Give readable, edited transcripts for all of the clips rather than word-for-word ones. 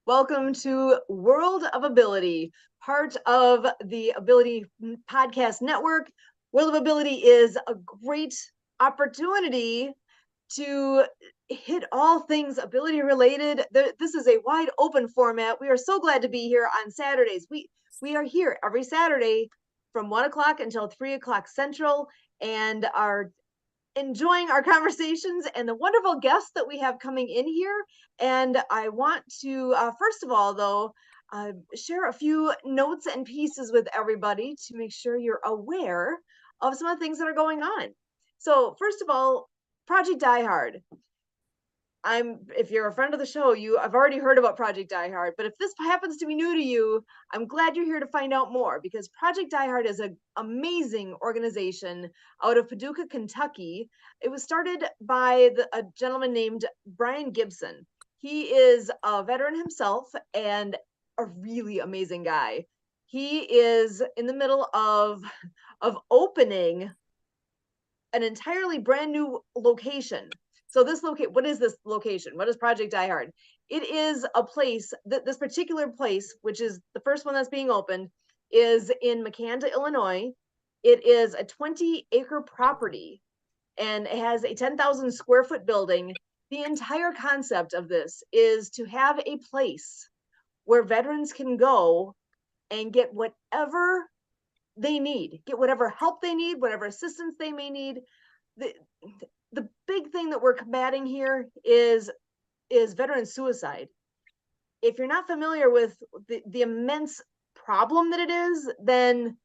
Welcome to World of Ability, part of the Ability Podcast Network. World of Ability is a great opportunity to hit all things ability related. This is a wide open format. We are so glad to be here on Saturdays. We are here every Saturday from 1 o'clock until 3 o'clock Central, and are enjoying our conversations and the wonderful guests that we have coming in here. And I want to, first of all, though, share a few notes and pieces with everybody to make sure you're aware of some of the things that are going on. So, first of all, Project Die Hard. If you're a friend of the show, I've already heard about Project Die Hard, but if this happens to be new to you, I'm glad you're here to find out more, because Project Die Hard is an amazing organization out of Paducah, Kentucky. It was started by a gentleman named Brian Gibson. He is a veteran himself and a really amazing guy. He is in the middle of opening an entirely brand new location. So what is this location? What is Project Die Hard? It is a place this particular place, which is the first one that's being opened, is in Makanda, Illinois. It is a 20-acre property, and it has a 10,000 square foot building. The entire concept of this is to have a place where veterans can go and get whatever they need, get whatever help they need, whatever assistance they may need. The big thing that we're combating here is veteran suicide. If you're not familiar with the immense problem that it is, then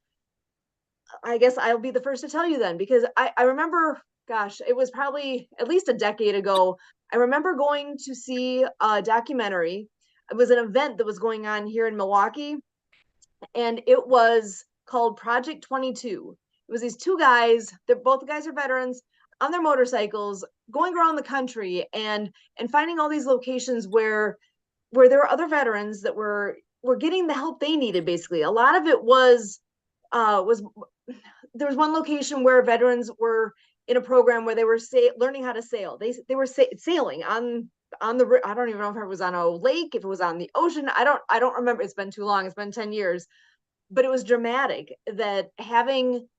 I guess I'll be the first to tell you then, because I remember, gosh, it was probably at least a decade ago. I remember going to see a documentary. It was an event that was going on here in Milwaukee, and it was called Project 22. It was these two guys, both the guys are veterans, on their motorcycles going around the country and finding all these locations where there were other veterans that were getting the help they needed. Basically, a lot of it was there was one location where veterans were in a program where they were learning how to sail. They were sailing on the, I don't even know if it was on a lake, if it was on the ocean. I don't remember. It's been too long. It's been 10 years, but it was dramatic that having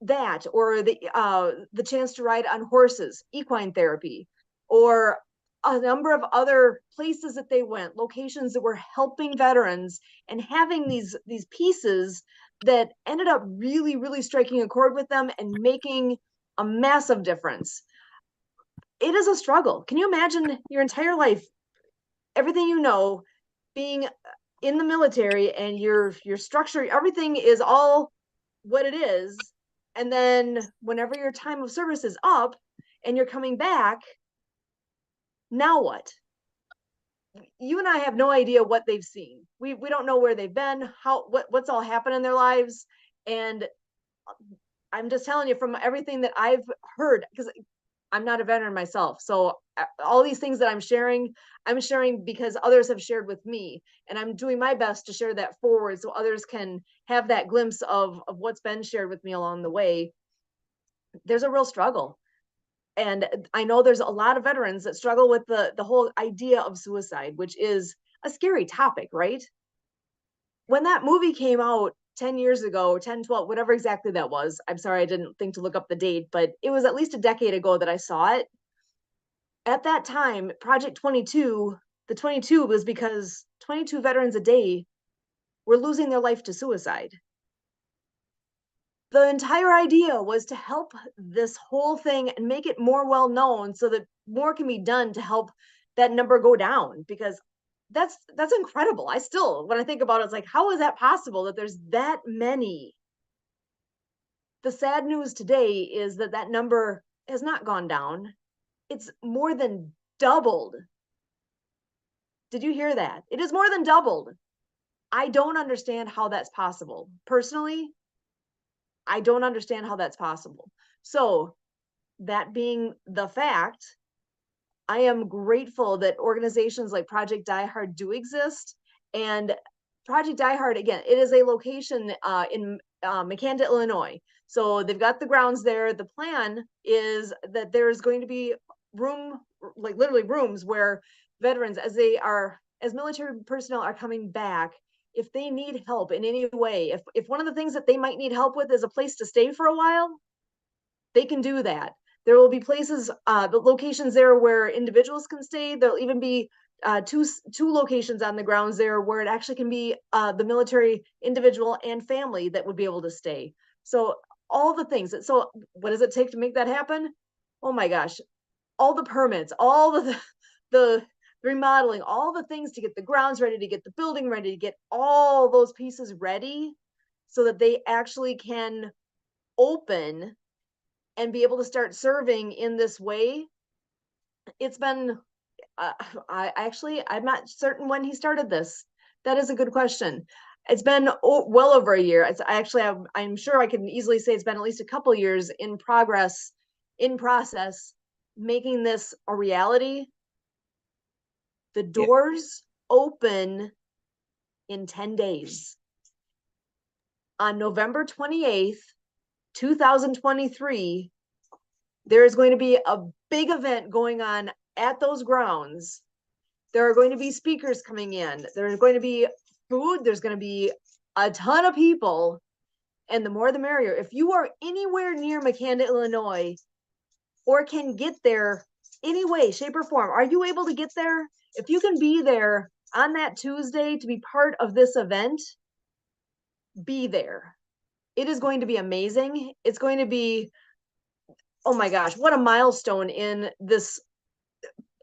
that, or the chance to ride on horses, equine therapy, or a number of other places that they went, locations that were helping veterans, and having these pieces that ended up really, really striking a chord with them and making a massive difference. It is a struggle. Can you imagine your entire life, everything you know, being in the military, and your structure, everything is all what it is, and then whenever your time of service is up and you're coming back, now what? You and I have no idea what they've seen. We don't know where they've been, what's all happened in their lives. And I'm just telling you from everything that I've heard, because I'm not a veteran myself. So all these things that I'm sharing because others have shared with me, and I'm doing my best to share that forward so others can have that glimpse of what's been shared with me along the way. There's a real struggle. And I know there's a lot of veterans that struggle with the whole idea of suicide, which is a scary topic, right? When that movie came out 10 years ago, 10, 12, whatever exactly that was. I'm sorry, I didn't think to look up the date, but it was at least a decade ago that I saw it. At that time, Project 22, the 22 was because 22 veterans a day were losing their life to suicide. The entire idea was to help this whole thing and make it more well known so that more can be done to help that number go down, because that's incredible. I still, when I think about it, it's like, how is that possible that there's that many? The sad news today is that number has not gone down. It's more than doubled. Did you hear that? It is more than doubled. I don't understand how that's possible. Personally, I don't understand how that's possible. So, that being the fact, I am grateful that organizations like Project Die Hard do exist. And Project Die Hard, again, it is a location in Makanda, Illinois. So they've got the grounds there. The plan is that there's going to be room, like literally rooms, where veterans, as they are as military personnel are coming back, if they need help in any way, if one of the things that they might need help with is a place to stay for a while, they can do that. There will be places, the locations there where individuals can stay. There'll even be two locations on the grounds there where it actually can be the military individual and family that would be able to stay. So all the things. So what does it take to make that happen? Oh my gosh, all the permits, all the remodeling, all the things to get the grounds ready, to get the building ready, to get all those pieces ready so that they actually can open and be able to start serving in this way. It's been, I'm not certain when he started this. That is a good question. It's been well over a year. I'm sure I can easily say it's been at least a couple years in process, making this a reality. The doors open in 10 days. On November 28th, 2023, there is going to be a big event going on at those grounds. There are going to be speakers coming in. There's going to be food. There's going to be a ton of people. And the more the merrier. If you are anywhere near McCanda, Illinois, or can get there any way, shape, or form, are you able to get there? If you can be there on that Tuesday to be part of this event, be there. It is going to be amazing. It's going to be, oh my gosh, what a milestone in this,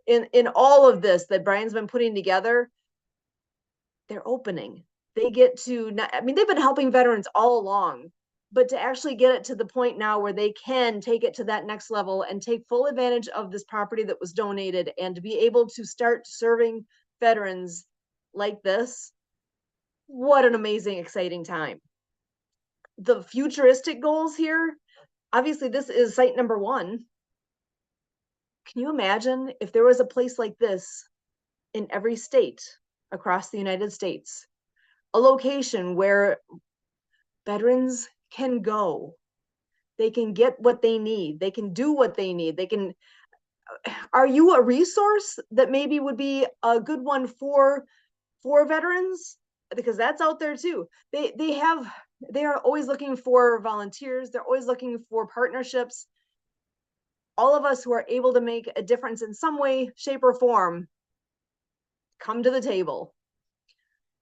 in all of this that Brian's been putting together. They're opening. They get to, I mean, they've been helping veterans all along, but to actually get it to the point now where they can take it to that next level and take full advantage of this property that was donated and to be able to start serving veterans like this, what an amazing, exciting time. The futuristic goals here, obviously this is site number 1. Can you imagine if there was a place like this in every state across the United States, a location where veterans can go, they can get what they need, they can do what they need, they can, are you a resource that maybe would be a good one for veterans? Because that's out there too. They are always looking for volunteers. They're always looking for partnerships. All of us who are able to make a difference in some way, shape, or form, come to the table.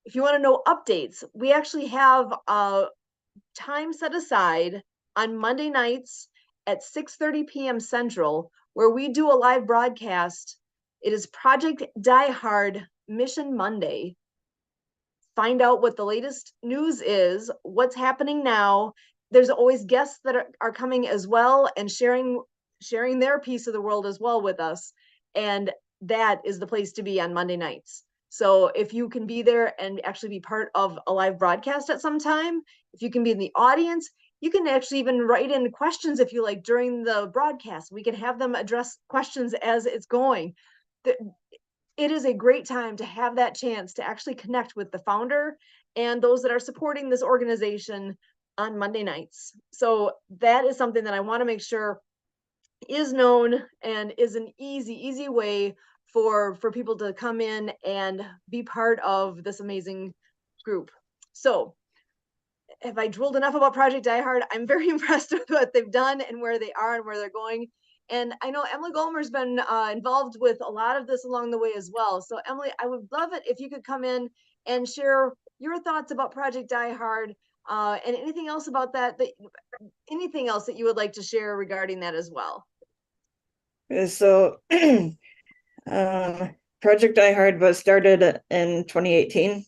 If you want to know updates, we actually have a time set aside on Monday nights at 6:30 p.m. Central, where we do a live broadcast. It is Project Die Hard Mission Monday. Find out what the latest news is, what's happening now. There's always guests that are coming as well and sharing their piece of the world as well with us. And that is the place to be on Monday nights. So if you can be there and actually be part of a live broadcast at some time, if you can be in the audience, you can actually even write in questions if you like during the broadcast. We can have them address questions as it's going. It is a great time to have that chance to actually connect with the founder and those that are supporting this organization on Monday nights. So that is something that I want to make sure is known and is an easy way for people to come in and be part of this amazing group. So have I drilled enough about Project Die Hard? I'm very impressed with what they've done and where they are and where they're going. And I know Emily Golmer's been involved with a lot of this along the way as well. So Emily, I would love it if you could come in and share your thoughts about Project Die Hard and anything else about that, anything else that you would like to share regarding that as well. So Project Die Hard was started in 2018.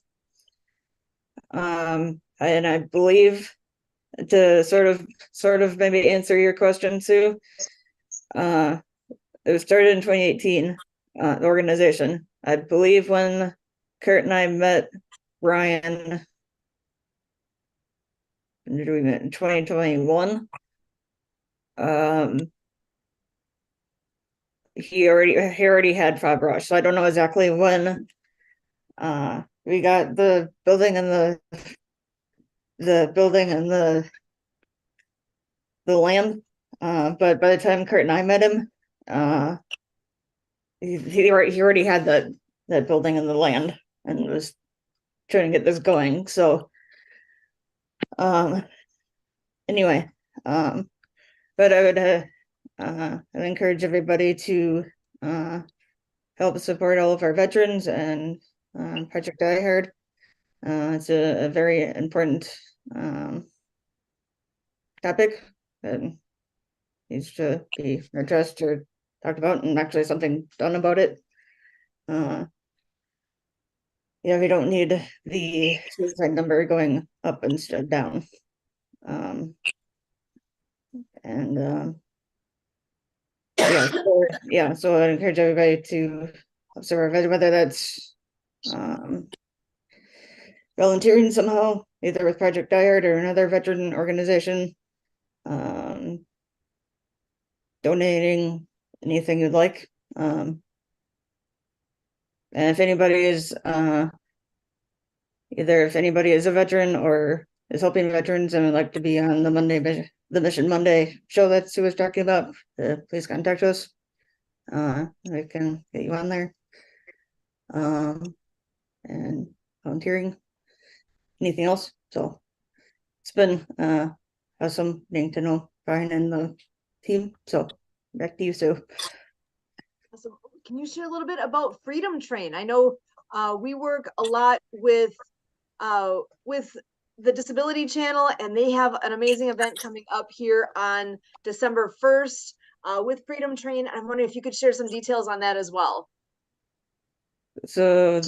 And I believe, to sort of maybe answer your question, Sue, it was started in 2018, the organization. I believe when Kurt and I met Brian, when did we meet? In 2021. He already had Fab Rush, so I don't know exactly when we got the building and the land, but by the time Kurt and I met him, he already had that building and the land and was trying to get this going. So anyway, but I would I'd encourage everybody to help support all of our veterans and Project Die Hard. It's a very important topic that needs to be addressed or talked about, and actually something done about it. Yeah, we don't need the suicide number going up instead down. So I encourage everybody to observe whether that's volunteering somehow, either with Project Die Hard or another veteran organization, donating anything you'd like. And if anybody is if anybody is a veteran or is helping veterans and would like to be on the Mission Monday show that Sue was talking about, please contact us. We can get you on there. And volunteering. Anything else? So it's been awesome getting to know Brian and the team. So back to you, Sue. Awesome. Can you share a little bit about Freedom Train? I know we work a lot with the Disability Channel, and they have an amazing event coming up here on December 1st with Freedom Train. I'm wondering if you could share some details on that as well. So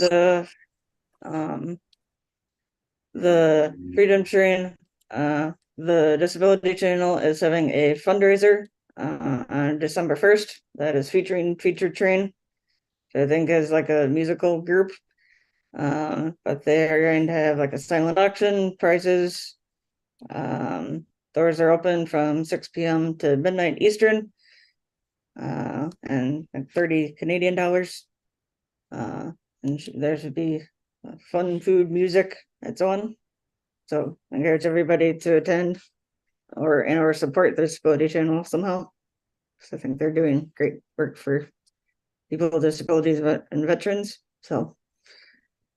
the Freedom Train, the Disability Channel is having a fundraiser on December 1st that is featuring Featured Train, which I think is like a musical group. But they are going to have like a silent auction, prizes. Doors are open from 6 p.m. to midnight Eastern, and like $30 Canadian. And there should be fun food, music, and so on. So I encourage everybody to attend or support the Disability Channel somehow. So I think they're doing great work for people with disabilities and veterans. So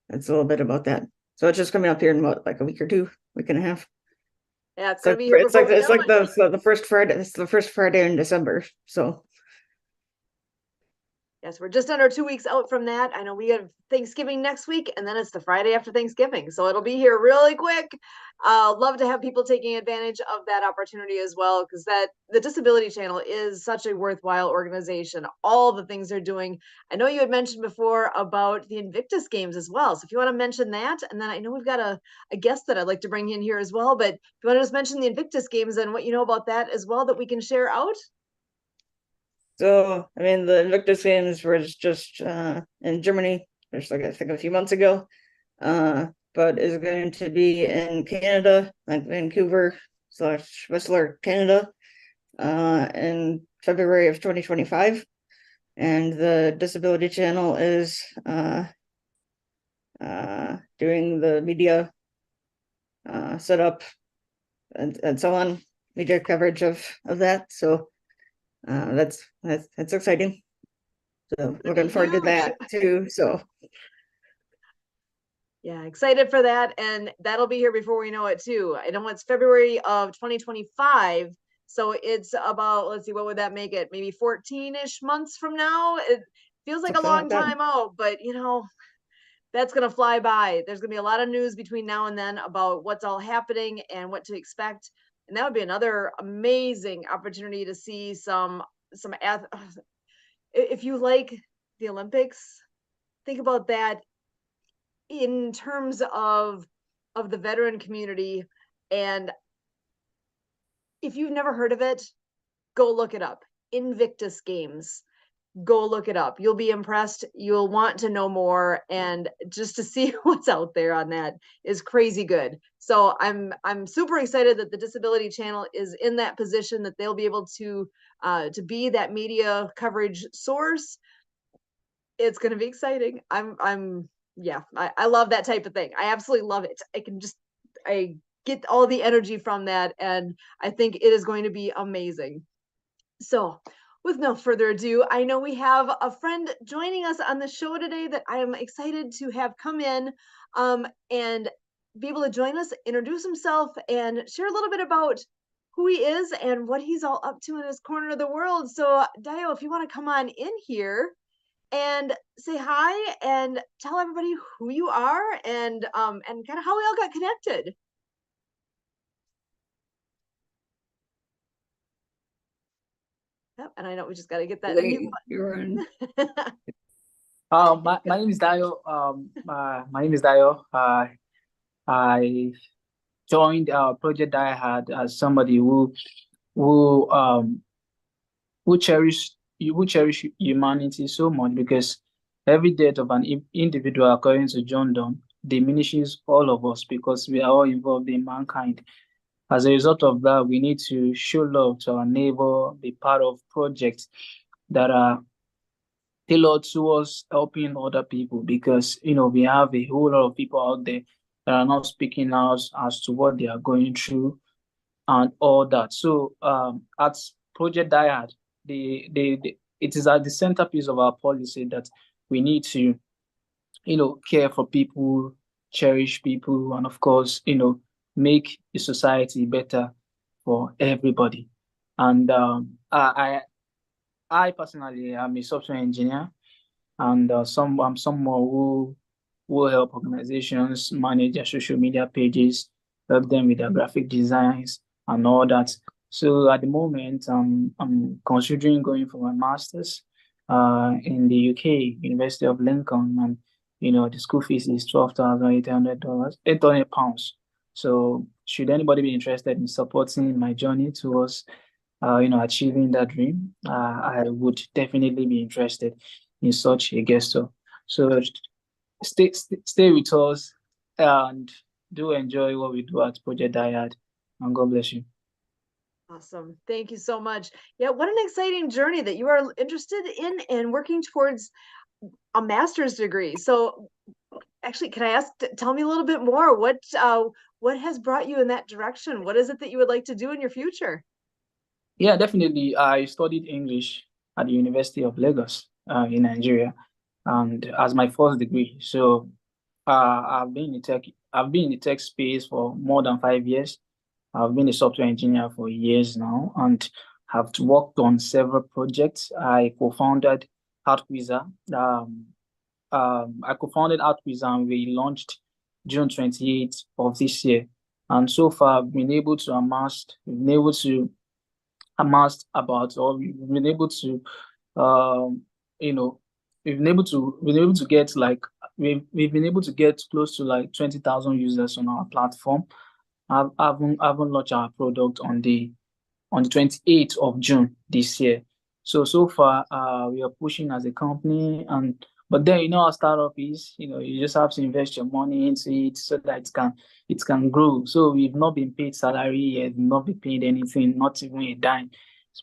that's a little bit about that. So it's just coming up here in what, like a week or two, week and a half. Yeah, it's gonna be here. It's like the first Friday. It's the first Friday in December. So yes, we're just under 2 weeks out from that. I know we have Thanksgiving next week, and then it's the Friday after Thanksgiving. So it'll be here really quick. Love to have people taking advantage of that opportunity as well, because the Disability Channel is such a worthwhile organization. All the things they're doing. I know you had mentioned before about the Invictus Games as well. So if you want to mention that, and then I know we've got a guest that I'd like to bring in here as well. But if you want to just mention the Invictus Games and what you know about that as well that we can share out. So, I mean, the Invictus Games were just in Germany, just like I think a few months ago, but is going to be in Canada, like Vancouver / Whistler, Canada, in February of 2025. And the Disability Channel is doing the media setup and so on, media coverage of that. So that's exciting. So looking forward to that too. So yeah, excited for that, and that'll be here before we know it too. I know it's February of 2025, so it's about, let's see, what would that make it? Maybe 14-ish months from now. It feels like a long time out, but that's gonna fly by. There's gonna be a lot of news between now and then about what's all happening and what to expect. And that would be another amazing opportunity to see some if you like the Olympics, think about that in terms of the veteran community. And if you've never heard of it, go look it up. Invictus Games. Go look it up. You'll be impressed. You'll want to know more, and just to see what's out there on that is crazy good. So I'm super excited that the Disability Channel is in that position, that they'll be able to be that media coverage source. It's going to be exciting. I love that type of thing. I absolutely love it. I get all the energy from that, and I think it is going to be amazing. So with no further ado, I know we have a friend joining us on the show today that I am excited to have come in and be able to join us, introduce himself, and share a little bit about who he is and what he's all up to in his corner of the world. So, Dio, if you want to come on in here and say hi and tell everybody who you are and kind of how we all got connected. Yep, and I know we just got to get that mute You're in. button. My name is Dayo. My name is Dayo. I joined Project I had as somebody who um who cherish humanity so much, because every death of an individual, according to John Donne, diminishes all of us because we are all involved in mankind. As a result of that, we need to show love to our neighbor, be part of projects that are tailored towards helping other people, because we have a whole lot of people out there that are not speaking out as to what they are going through and all that. So at Project Dyad, it is at the centerpiece of our policy that we need to care for people, cherish people, and of course make the society better for everybody. And I personally am a software engineer, and I'm someone who will help organizations manage their social media pages, help them with their graphic designs and all that. So at the moment, I'm considering going for my master's in the UK, University of Lincoln, and the school fees is $12,800, £800. So should anybody be interested in supporting my journey towards achieving that dream, I would definitely be interested in such a gesture. So stay with us and do enjoy what we do at Project Dyad, and God bless you. Awesome. Thank you so much. Yeah, what an exciting journey that you are interested in and working towards a master's degree. So actually, can I ask, tell me a little bit more, what has brought you in that direction? What is it that you would like to do in your future? Yeah, definitely. I studied English at the University of Lagos in Nigeria, and as my first degree. So I've been in the tech space for more than 5 years. I've been a software engineer for years now, and have worked on several projects. I co-founded Outquizzer. I co-founded Outquizzer, and we launched June 28th of this year. And so far, I've been able to amassed about, or we've been able to you know we've been able to get like we've been able to get close to like 20,000 users on our platform. I've haven't launched our product on the 28th of June this year. So far we are pushing as a company, and but then how startup is, you just have to invest your money into it so that it can grow. So we've not been paid salary yet, not been paid anything, not even a dime.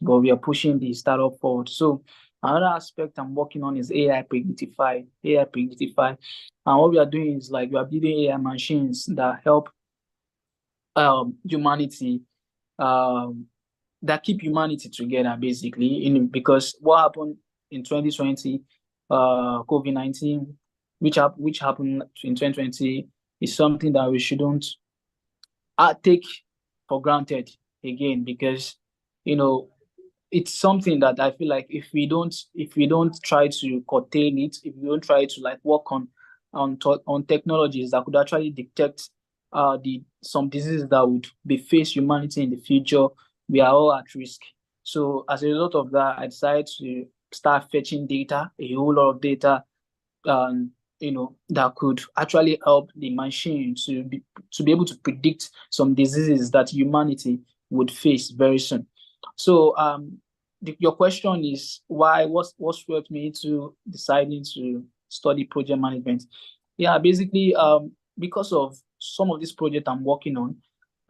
But we are pushing the startup forward. So another aspect I'm working on is AI Predictify. And what we are doing is like we are building AI machines that help humanity, that keep humanity together, basically. Because what happened in 2020, COVID-19, which happened in 2020, is something that we shouldn't take for granted again, because it's something that I feel like if we don't try to curtail it, if we don't try to like work on technologies that could actually detect some diseases that would face humanity in the future, we are all at risk. So as a result of that, I decided to start fetching data, a whole lot of data, that could actually help the machine to be able to predict some diseases that humanity would face very soon. So your question is what swept me into deciding to study project management. Yeah, basically because of some of this project I'm working on,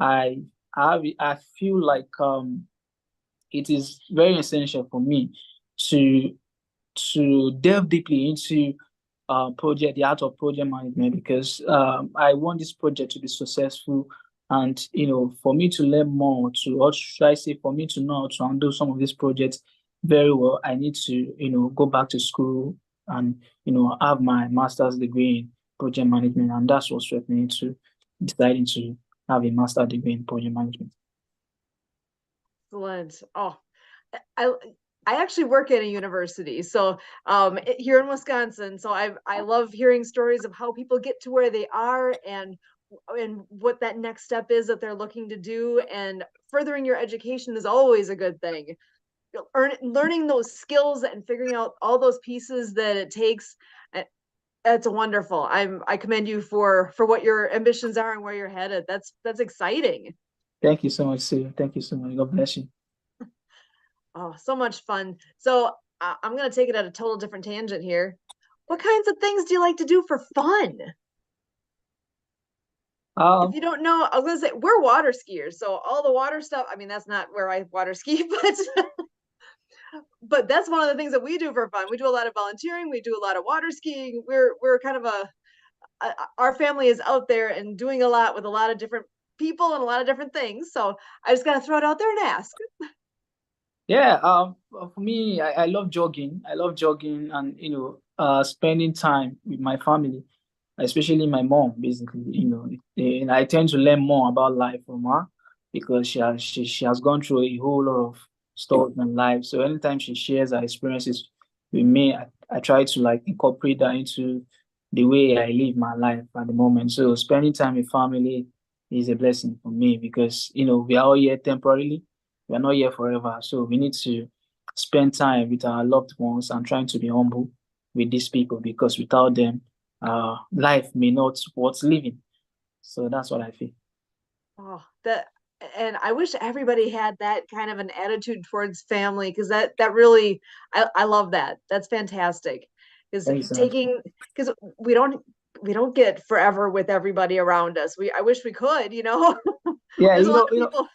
I feel like it is very essential for me to delve deeply into the art of project management, because I want this project to be successful, and for me to learn more, or should I say for me to know how to handle some of these projects very well, I need to, go back to school and, have my master's degree in project management. And that's what swept me into deciding to have a master's degree in project management. Excellent. Oh, I I actually work at a university, so here in Wisconsin. So I love hearing stories of how people get to where they are and what that next step is that they're looking to do. And furthering your education is always a good thing. Learning those skills and figuring out all those pieces that it takes. That's wonderful. I commend you for what your ambitions are and where you're headed. That's exciting. Thank you so much, Sue. Thank you so much. God bless you. Oh, so much fun. So I'm going to take it at a total different tangent here. What kinds of things do you like to do for fun? If you don't know, I was going to say we're water skiers. So all the water stuff, I mean, that's not where I water ski, but that's one of the things that we do for fun. We do a lot of volunteering. We do a lot of water skiing. We're kind of our family is out there and doing a lot with a lot of different people and a lot of different things. So I just got to throw it out there and ask. Yeah, for me, I love jogging. I love jogging and, spending time with my family, especially my mom, basically, and I tend to learn more about life from her because she has gone through a whole lot of stuff in life. So anytime she shares her experiences with me, I try to like incorporate that into the way I live my life at the moment. So spending time with family is a blessing for me because, we are all here temporarily. We are not here forever. So we need to spend time with our loved ones and trying to be humble with these people because without them, life may not worth living. So that's what I feel. Oh, and I wish everybody had that kind of an attitude towards family because that really I love that. That's fantastic. Because Thank you so much. because we don't get forever with everybody around us. I wish we could, Yeah, There's a lot of people.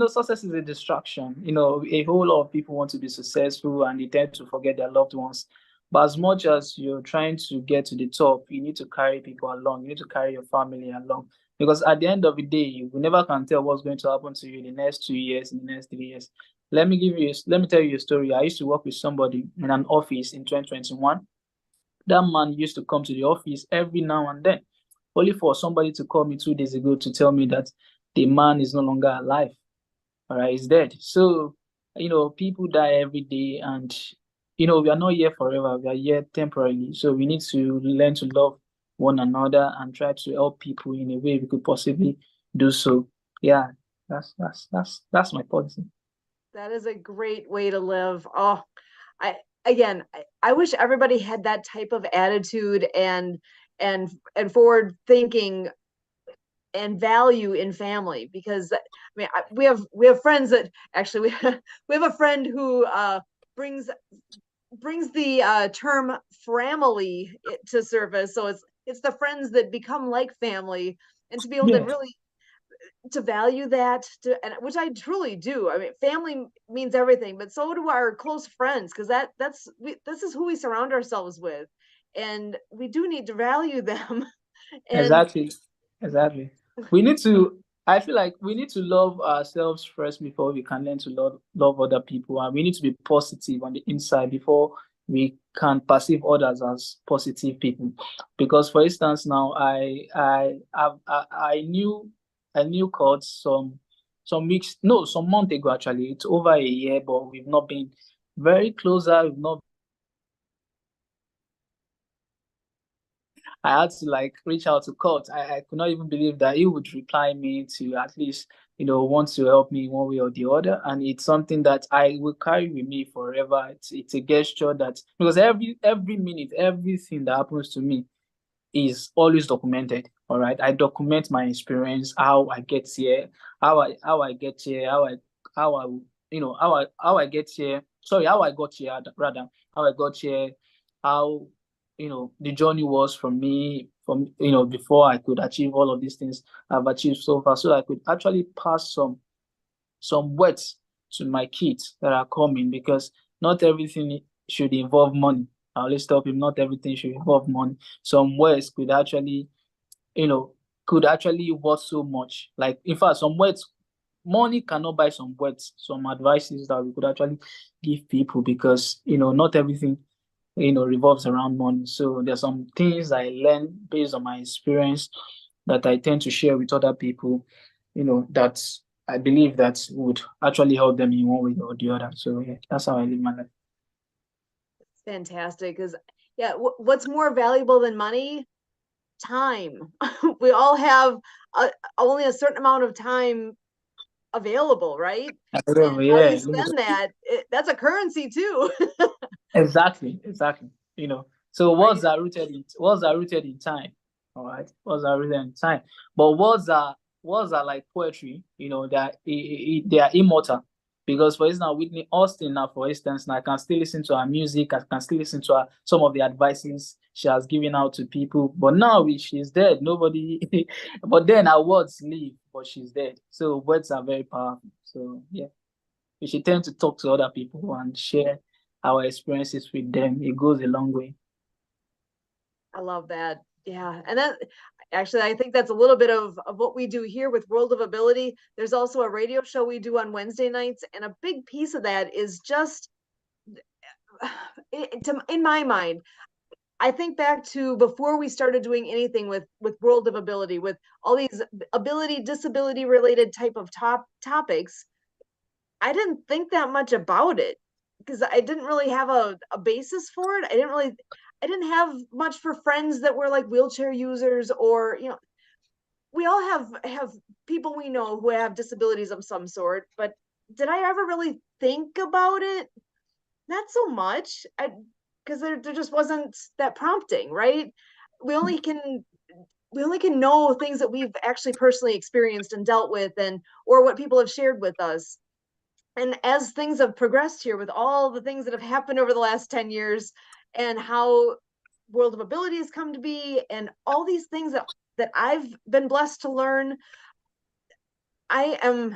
success is a distraction. A whole lot of people want to be successful and they tend to forget their loved ones. But as much as you're trying to get to the top, you need to carry people along. You need to carry your family along. Because at the end of the day, you never can tell what's going to happen to you in the next 2 years, in the next 3 years. Let me tell you a story. I used to work with somebody in an office in 2021. That man used to come to the office every now and then, only for somebody to call me 2 days ago to tell me that the man is no longer alive. All right, he's dead. So, people die every day, and we are not here forever. We are here temporarily. So we need to learn to love one another and try to help people in a way we could possibly do so. Yeah, that's my policy. That is a great way to live. Oh, I again, I wish everybody had that type of attitude and forward thinking and value in family because I mean we have friends that actually we have a friend who brings the term family to surface. So it's the friends that become like family, and to be able to Yeah, really to value that and which I truly do. I mean, family means everything, but so do our close friends because this is who we surround ourselves with, and we do need to value them. And exactly. Exactly. We need to, I feel like we need to love ourselves first before we can learn to love other people. And we need to be positive on the inside before we can perceive others as positive people. Because for instance, now I knew Kurt some weeks, no, some month ago actually. It's over a year, but we've not been very closer. We've not I had to like reach out to Kurt. I could not even believe that he would reply me to at least, want to help me one way or the other. And it's something that I will carry with me forever. It's a gesture that because every minute, everything that happens to me is always documented. All right. I document my experience, how I get here, how I get here, how I how I get here. Sorry, how I got here rather, how I got here, how the journey was from me from before I could achieve all of these things I've achieved so far, so I could actually pass some words to my kids that are coming because not everything should involve money. I always tell people not everything should involve money. Some words could actually, could actually worth so much. Like in fact, some words money cannot buy some words, some advices that we could actually give people, because not everything revolves around money. So there's some things I learned based on my experience that I tend to share with other people, that I believe that would actually help them in one way or the other. So yeah, that's how I live my life. Fantastic. Because yeah, what's more valuable than money? Time. We all have only a certain amount of time available, right? And how Yeah, you spend that, that's a currency too. exactly. So Right. words are rooted in time. All right, words are rooted in time. But words are like poetry. They are immortal. Because for instance, Whitney Austin now, for instance, now I can still listen to her music. I can still listen to her, some of the advices she has given out to people. But now she's dead. Nobody. But then her words live. But she's dead. So words are very powerful. So yeah, we should tend to talk to other people and share our experiences with them. It goes a long way. I love that. Yeah. And that actually, I think that's a little bit of what we do here with World of Ability. There's also a radio show we do on Wednesday nights. And a big piece of that is just, in my mind, I think back to before we started doing anything with World of Ability, with all these ability, disability related type of topics. I didn't think that much about it because I didn't really have a basis for it. I didn't have much for friends that were like wheelchair users, or we all have people we know who have disabilities of some sort, but did I ever really think about it? Not so much. Because there just wasn't that prompting, right? We only can we only can know things that we've actually personally experienced and dealt with, and or what people have shared with us. And as things have progressed here with all the things that have happened over the last 10 years, and how World of Ability has come to be, and all these things that I've been blessed to learn, I am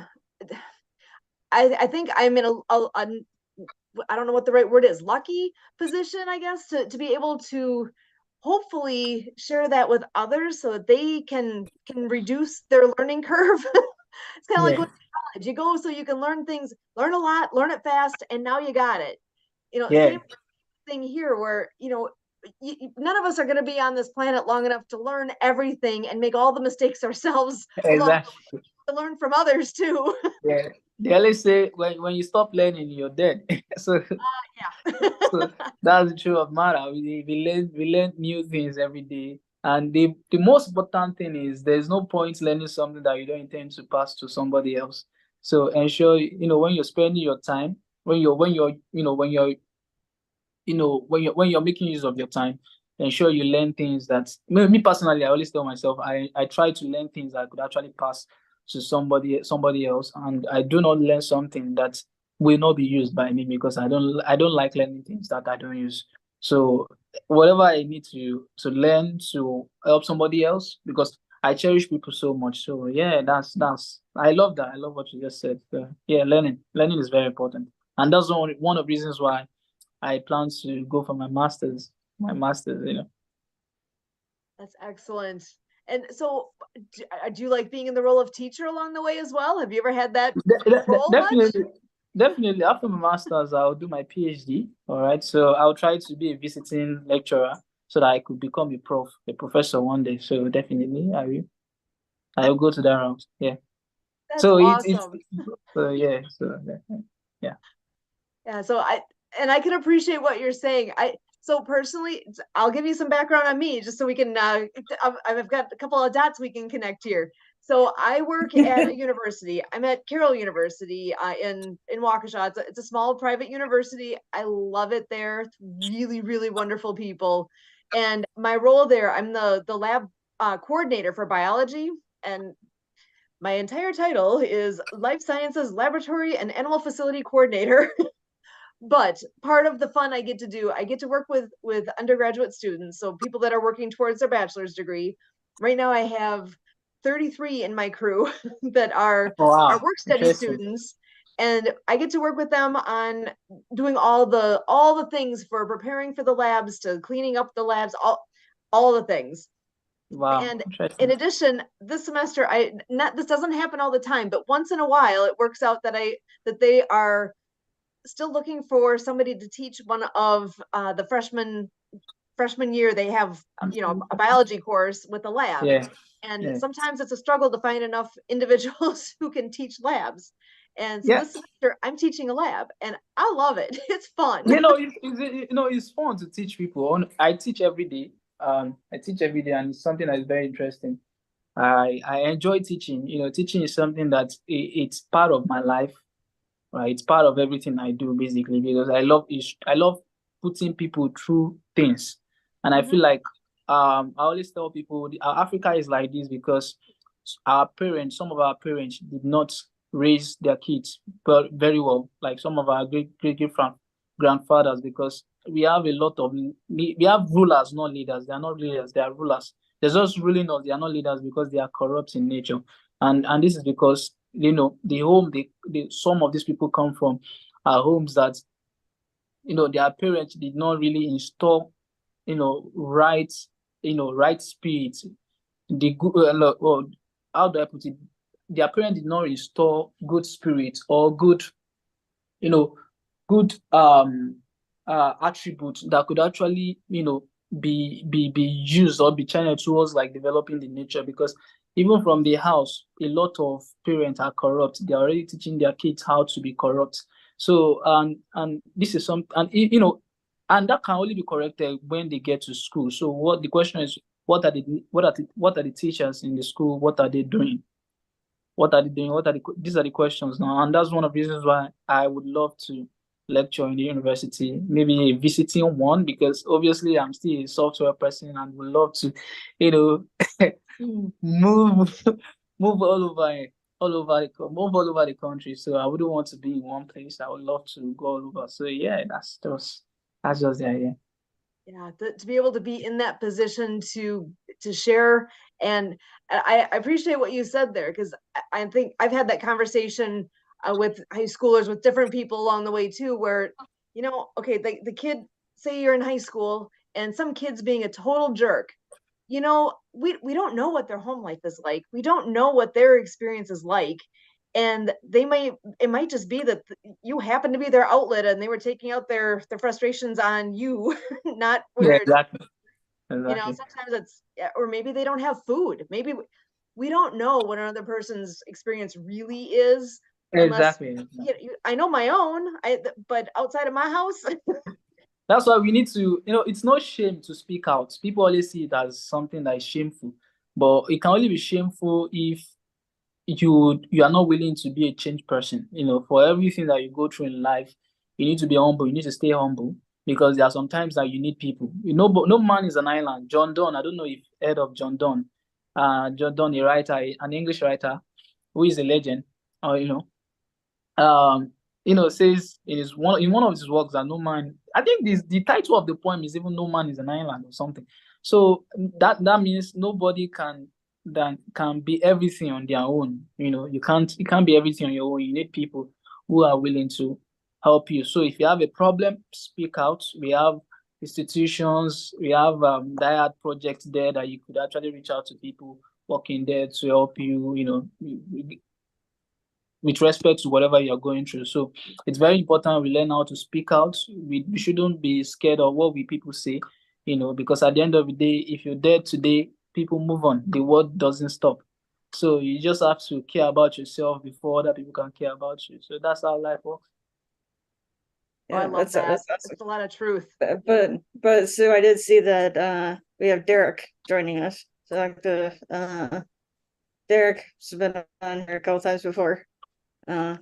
I think I'm in a I don't know what the right word is, lucky position, I guess, to be able to hopefully share that with others so that they can reduce their learning curve. It's kind of like Yeah, going to college. You go so you can learn things, learn a lot, learn it fast, and now you got it. yeah, Same thing here where, none of us are going to be on this planet long enough to learn everything and make all the mistakes ourselves along exactly. to learn from others too. Yeah. They always say when you stop learning, you're dead. So Yeah. so that's the truth of matter. We learn new things every day. And the most important thing is there's no point learning something that you don't intend to pass to somebody else. So ensure when you're spending your time, when you're making use of your time, ensure you learn things that me personally, I always tell myself I try to learn things that I could actually pass to somebody else, and I do not learn something that will not be used by me, because I don't like learning things that I don't use. So whatever I need to learn to help somebody else, because I cherish people so much. So yeah, that's I love that. I love what you just said. Yeah, learning is very important, and that's one of the reasons why I plan to go for my master's. That's excellent. And so, do you like being in the role of teacher along the way as well? Have you ever had that role much? Definitely, definitely. After my master's, I'll do my PhD. All right. So I'll try to be a visiting lecturer so that I could become a professor one day. So definitely, I will go to that route. Yeah. That's So it's awesome. so yeah. So yeah. Yeah, so I can appreciate what you're saying. So personally, I'll give you some background on me just so we can I've got a couple of dots we can connect here. So I work at a university. I'm at Carroll University in Waukesha. It's a small private university. I love it there. It's really, really wonderful people. And my role there, I'm the lab coordinator for biology, and my entire title is Life Sciences Laboratory and Animal Facility Coordinator. But part of the fun I get to do, I get to work with undergraduate students, so people that are working towards their bachelor's degree. Right now I have 33 in my crew that are Wow. work study Interesting. students, and I get to work with them on doing all the things, for preparing for the labs to cleaning up the labs, all the things. Wow. And in Interesting. addition, this semester, this doesn't happen all the time, but once in a while it works out that they are still looking for somebody to teach one of the freshman year. They have, a biology course with a lab. Yeah. And Yeah. sometimes it's a struggle to find enough individuals who can teach labs. And so Yeah. this semester I'm teaching a lab and I love it. It's fun. It's fun to teach people. I teach every day. I teach every day, and it's something that is very interesting. I enjoy teaching. Teaching is something that it's part of my life, right? It's part of everything I do basically because I love putting people through things, and I feel like I always tell people Africa is like this because some of our parents did not raise their kids but very well, like some of our great grandfathers, because we have a lot of we have rulers, not leaders. They are not leaders, they are rulers. They're just ruling us. They are not leaders because they are corrupt in nature. And this is because the home some of these people come from are homes that their parents did not really install right right spirit. The good how do I put it? Their parents did not install good spirit or good you know good attributes that could actually be used or be channeled towards like developing the nature, because even from the house a lot of parents are corrupt. They're already teaching their kids how to be corrupt. So and this is some and and that can only be corrected when they get to school. So what the question is, what are the teachers in the school, what are they doing? What are they doing? These are the questions now, and that's one of the reasons why I would love to lecture in the university, maybe a visiting one, because obviously I'm still a software person and would love to, you know, move move move all over the country. So I wouldn't want to be in one place. I would love to go all over. So yeah, that's just the idea. Yeah, to be able to be in that position to share. And I appreciate what you said there, because I think I've had that conversation with high schoolers, with different people along the way too, where okay, the kid, say you're in high school and some kid's being a total jerk. We don't know what their home life is like. We don't know what their experience is like. And it might just be that you happen to be their outlet and they were taking out their frustrations on you, not Yeah, where, exactly. Exactly. sometimes it's, or maybe they don't have food. Maybe we don't know what another person's experience really is unless, Exactly. I know my own, but outside of my house. That's why we need to, it's no shame to speak out. People always see it as something that is shameful, but it can only be shameful if you are not willing to be a changed person. For everything that you go through in life, you need to be humble. You need to stay humble, because there are some times that you need people. But no man is an island. John Donne, I don't know if you've heard of John Donne. John Donne, a writer, an English writer, who is a legend. Or um, says in one of his works that no man. I think the title of the poem is even "No Man is an Island" or something. So that means nobody can be everything on their own. You can't be everything on your own. You need people who are willing to help you. So if you have a problem, speak out. We have institutions, we have Dyad projects there that you could actually reach out to people working there to help you. With respect to whatever you're going through. So it's very important we learn how to speak out. We shouldn't be scared of what we people say, because at the end of the day, if you're dead today, people move on. The world doesn't stop. So you just have to care about yourself before other people can care about you. So that's how life works. Oh, I Yeah, love that. that's awesome. It's a lot of truth. But Sue, I did see that we have Derek joining us. So Derek's been on here a couple times before.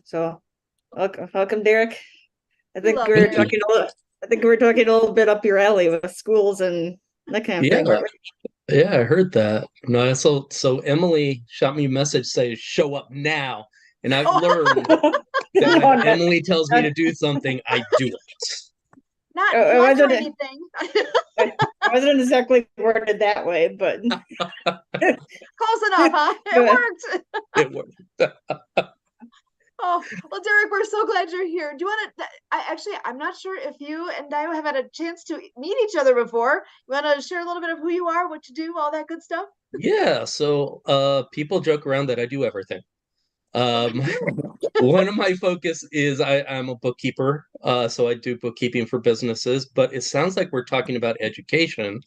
So welcome, Derek. I think love we were Derek. talking a little bit up your alley with schools and that kind of thing. Yeah, yeah, I heard that. No, so Emily shot me a message saying, "Show up now," and I've learned that No, when Emily tells me to do something, I do it. Not I once or wasn't- anything. I wasn't exactly worded that way, but Close enough, huh? Yeah. It worked. It worked. Oh, well, Derek, we're so glad you're here. Do you want to? I'm not sure if you and Dio have had a chance to meet each other before. You want to share a little bit of who you are, what you do, all that good stuff? Yeah, so people joke around that I do everything. Um, You. one of my focus is I'm a bookkeeper, so I do bookkeeping for businesses, but it sounds like we're talking about education.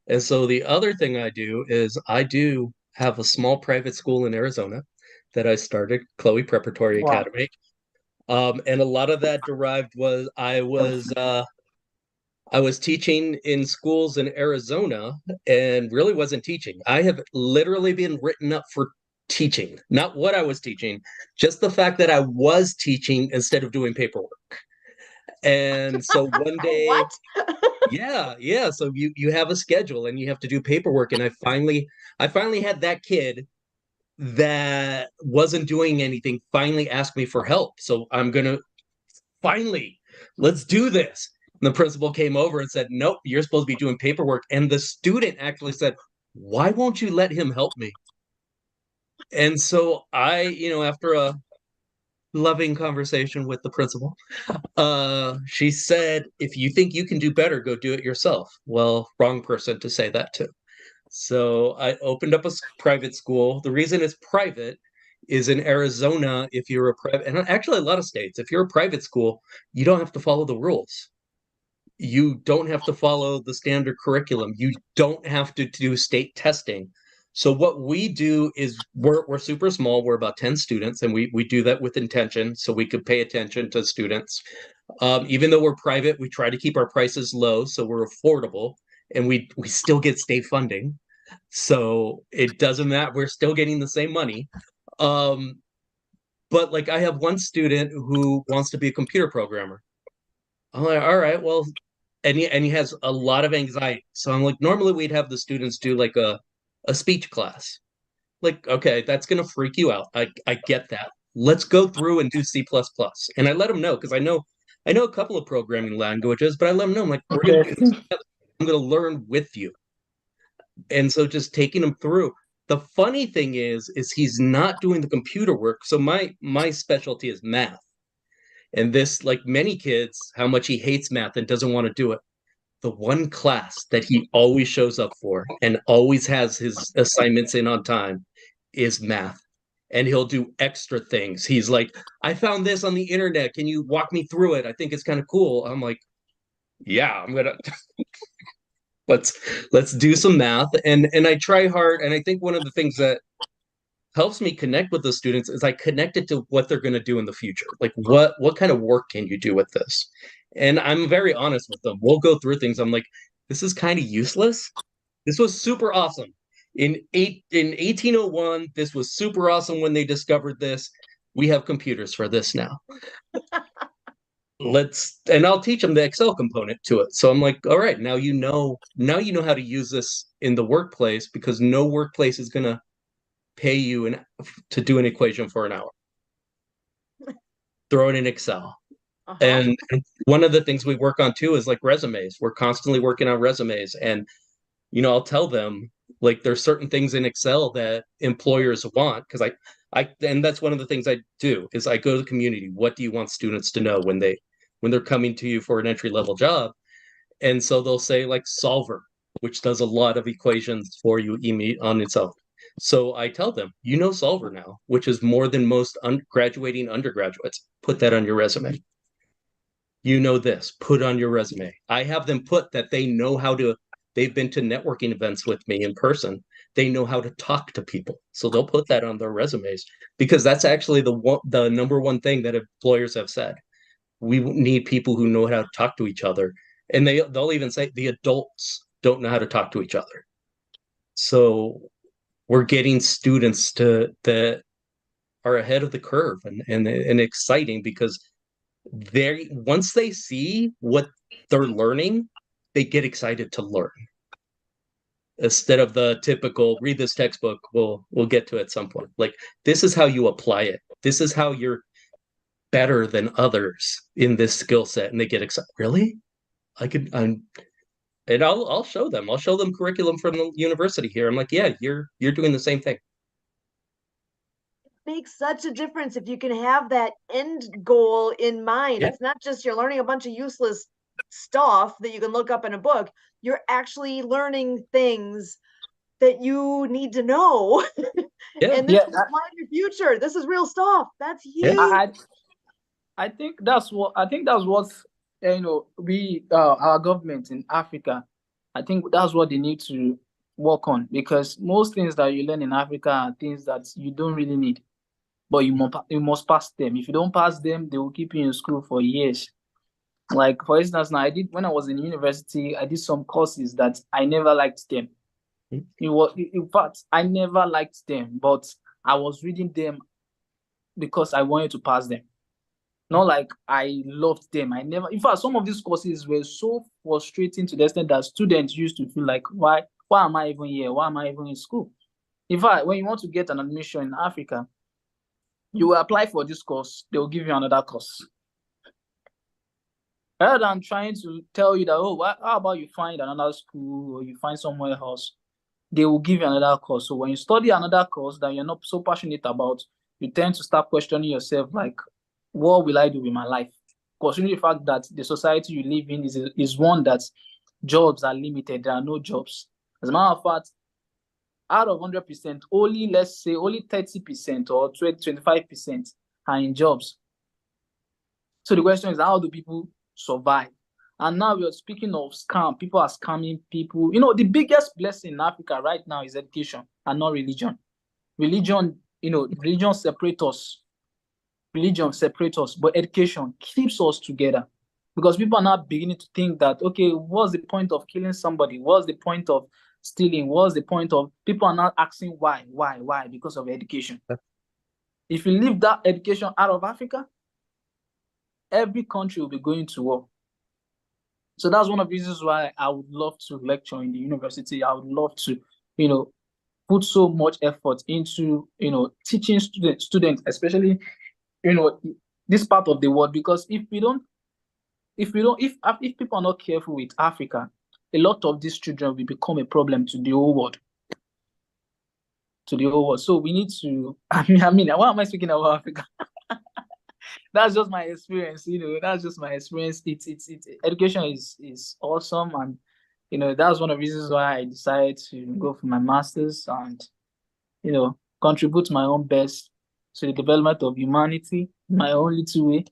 And so the other thing I do is I do have a small private school in Arizona that I started, Chloe Preparatory Wow. Academy. And a lot of that derived was I was teaching in schools in Arizona and really wasn't teaching. I have literally been written up for teaching, not what I was teaching, just the fact that I was teaching instead of doing paperwork. And so one day, What? yeah, yeah. So you have a schedule and you have to do paperwork. And I finally had that kid that wasn't doing anything finally ask me for help. So I'm gonna finally, let's do this. And the principal came over and said, nope, you're supposed to be doing paperwork. And the student actually said, why won't you let him help me? And so after a loving conversation with the principal, she said, if you think you can do better, go do it yourself. Well, wrong person to say that to. So I opened up a private school. The reason it's private is in Arizona, if you're a private, and actually a lot of states, if you're a private school, you don't have to follow the rules. You don't have to follow the standard curriculum. You don't have to do state testing. So what we do is we're super small. We're about 10 students, and we do that with intention so we could pay attention to students. Even though we're private, we try to keep our prices low so we're affordable, and we still get state funding. So it doesn't matter. We're still getting the same money. Um, but like I have one student who wants to be a computer programmer. I'm like, all right, well, and he has a lot of anxiety. So I'm like, normally we'd have the students do like a speech class. Like, okay, that's gonna freak you out. I get that. Let's go through and do C++. And I let them know because I know a couple of programming languages, but I let them know I'm like, we're gonna do this Interesting. together. I'm gonna learn with you. And so just taking him through. The funny thing is he's not doing the computer work. So my specialty is math. And this, like many kids, how much he hates math and doesn't want to do it. The one class that he always shows up for and always has his assignments in on time is math. And he'll do extra things. He's like, I found this on the internet. Can you walk me through it? I think it's kind of cool. I'm like, yeah, I'm gonna let's let's do some math. And I try hard. And I think one of the things that helps me connect with the students is I connect it to what they're going to do in the future. Like what kind of work can you do with this? And I'm very honest with them. We'll go through things. I'm like, this is kind of useless. This was super awesome. In 1801, this was super awesome when they discovered this. We have computers for this now. And I'll teach them the Excel component to it. So I'm like, all right, now you know how to use this in the workplace because no workplace is gonna pay you to do an equation for an hour. Throw it in Excel. Uh-huh. And one of the things we work on too is like resumes. We're constantly working on resumes. And, I'll tell them like there's certain things in Excel that employers want because and that's one of the things I do is I go to the community. What do you want students to know when they're coming to you for an entry level job? And so they'll say like Solver, which does a lot of equations for you on its own. So I tell them, Solver now, which is more than most graduating undergraduates. Put that on your resume. This, put on your resume. I have them put that they've been to networking events with me in person. They know how to talk to people. So they'll put that on their resumes because that's actually the number one thing that employers have said. We need people who know how to talk to each other. And they'll even say the adults don't know how to talk to each other. So we're getting students that are ahead of the curve and exciting because once they see what they're learning, they get excited to learn. Instead of the typical read this textbook, we'll get to it at some point. Like this is how you apply it. This is how you're better than others in this skill set. And they get excited. Really? And I'll show them. I'll show them curriculum from the university here. I'm like, yeah, you're doing the same thing. Makes such a difference if you can have that end goal in mind. Yeah. It's not just you're learning a bunch of useless stuff that you can look up in a book. You're actually learning things that you need to know. Yeah. And this Yeah, will define your future. This is real stuff. That's Yeah. huge. I think that's what we our government in Africa, I think that's what they need to work on, because most things that you learn in Africa are things that you don't really need, but you must pass them. If you don't pass them, they will keep you in school for years. Like, for instance, now when I was in university, I did some courses that I never liked them. Hmm. In fact, I never liked them, but I was reading them because I wanted to pass them. Not like I loved them. In fact, some of these courses were so frustrating to the extent that students used to feel like, why am I even here? Why am I even in school? In fact, when you want to get an admission in Africa, you will apply for this course, they will give you another course. Rather than trying to tell you that, how about you find another school or you find somewhere else, they will give you another course. So when you study another course that you're not so passionate about, you tend to start questioning yourself, like, what will I do with my life? Considering the fact that the society you live in is one that jobs are limited, there are no jobs. As a matter of fact, out of 100%, let's say only 30% or 25% are in jobs. So the question is, how do people survive? And now we're speaking of scam. People are scamming people. The biggest blessing in Africa right now is education and not religion. Religion separates us. But education keeps us together, because people are now beginning to think that, okay, what's the point of killing somebody? What's the point of stealing? What's the point of people are now asking why? Because of education. If you leave that education out of Africa, every country will be going to war. So that's one of the reasons why I would love to lecture in the university. I would love to, put so much effort into, teaching students, especially, this part of the world. Because if people are not careful with Africa, a lot of these children will become a problem to the whole world. So we need to. I mean, why am I speaking about Africa? That's just my experience. That's just my experience. It's education is awesome, and that's one of the reasons why I decided to go for my master's and contribute my own best to the development of humanity, my own little way,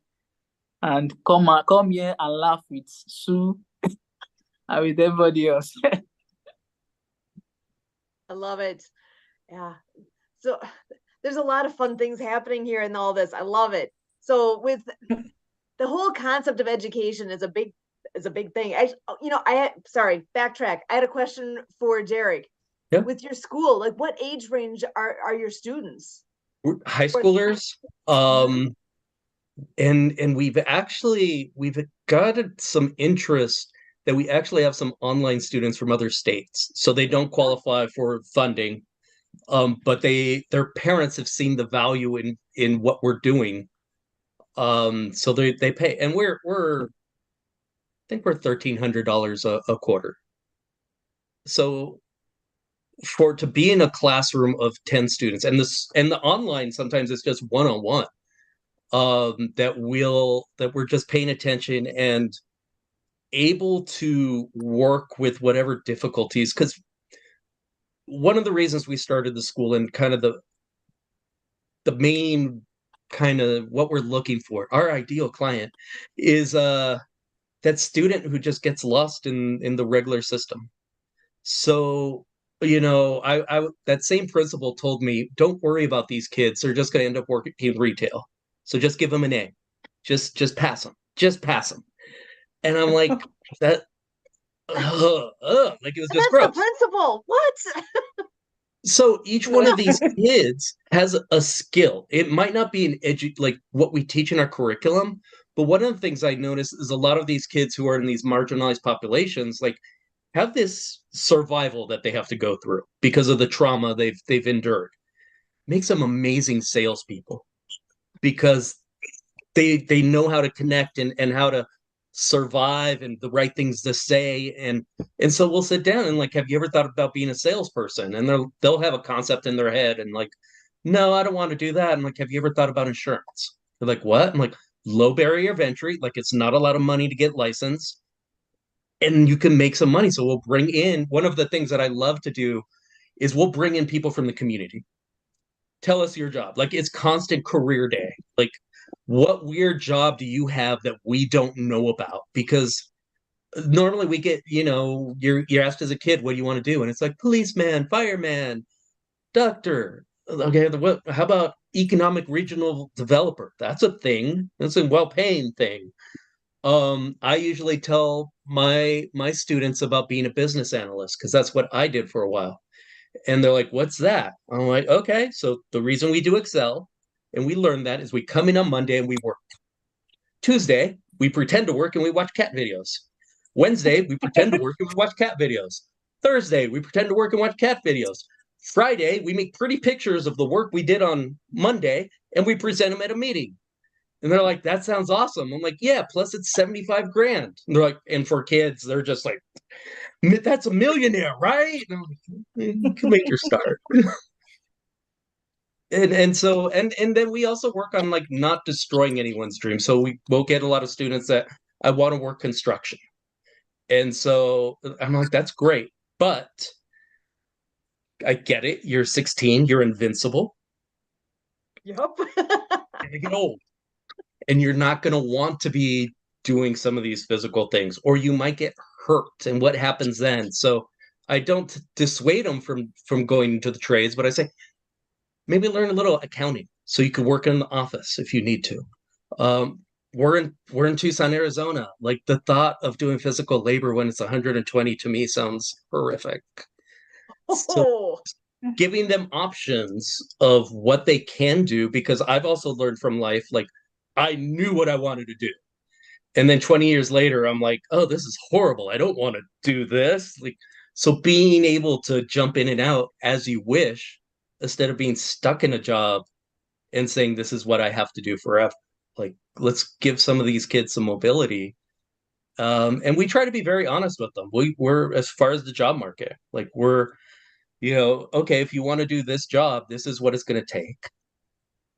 and come here and laugh with Sue and with everybody else. I love it. Yeah. So there's a lot of fun things happening here in all this. I love it. So with the whole concept of education is a big thing. Sorry, backtrack. I had a question for Derek. Yeah. With your school, like, what age range are your students? We're high schoolers. And we've got some interest that we actually have some online students from other states, so they don't qualify for funding, but their parents have seen the value in what we're doing, so they pay, and I think we're $1,300 a quarter. So to be in a classroom of 10 students, and the online sometimes it's just one-on-one, that we're just paying attention and able to work with whatever difficulties. Because one of the reasons we started the school, and kind of the main kind of what we're looking for, our ideal client, is that student who just gets lost in the regular system. So that same principal told me, don't worry about these kids, they're just going to end up working in retail, so just give them an A, just pass them. And I'm like, that like, it was just That's gross. the principal. What? So each one of these kids has a skill. It might not be like what we teach in our curriculum, but one of the things I noticed is a lot of these kids who are in these marginalized populations, like, have this survival that they have to go through because of the trauma they've endured. Makes them amazing salespeople, because they know how to connect and how to survive and the right things to say, and so we'll sit down and, like, have you ever thought about being a salesperson? And they'll have a concept in their head and, like, no, I don't want to do that. And, like, have you ever thought about insurance? They're like, what? I'm like, low barrier of entry, like, it's not a lot of money to get licensed, and you can make some money. So we'll bring in, one of the things that I love to do is we'll bring in people from the community. Tell us your job. Like, it's constant career day. Like, what weird job do you have that we don't know about? Because normally we get, you're asked as a kid, what do you want to do? And it's like policeman, fireman, doctor. Okay, how about economic regional developer? That's a thing. That's a well-paying thing. I usually tell my students about being a business analyst because that's what I did for a while. And they're like, what's that? I'm like, okay, so the reason we do Excel and we learn that is we come in on Monday and we work. Tuesday, we pretend to work and we watch cat videos. Wednesday, we pretend to work and we watch cat videos. Thursday, we pretend to work and watch cat videos. Friday, we make pretty pictures of the work we did on Monday and we present them at a meeting. And they're like, that sounds awesome. I'm like, yeah, plus it's 75 grand. And they're like, and for kids, they're just like, that's a millionaire, right? And I'm like, you can make your start. And then we also work on like not destroying anyone's dream. So we'll get a lot of students that I want to work construction. And so I'm like, that's great. But I get it. You're 16, you're invincible. Yep. And you get old. And you're not going to want to be doing some of these physical things, or you might get hurt. And what happens then? So I don't dissuade them from going into the trades, but I say, maybe learn a little accounting so you can work in the office if you need to. We're in Tucson, Arizona. Like, the thought of doing physical labor when it's 120 to me sounds horrific. So giving them options of what they can do, because I've also learned from life, like, I knew what I wanted to do. And then 20 years later, I'm like, oh, this is horrible. I don't want to do this. Like, so being able to jump in and out as you wish, instead of being stuck in a job and saying, this is what I have to do forever. Like, let's give some of these kids some mobility. And we try to be very honest with them. We're as far as the job market, like, we're, okay, if you want to do this job, this is what it's going to take.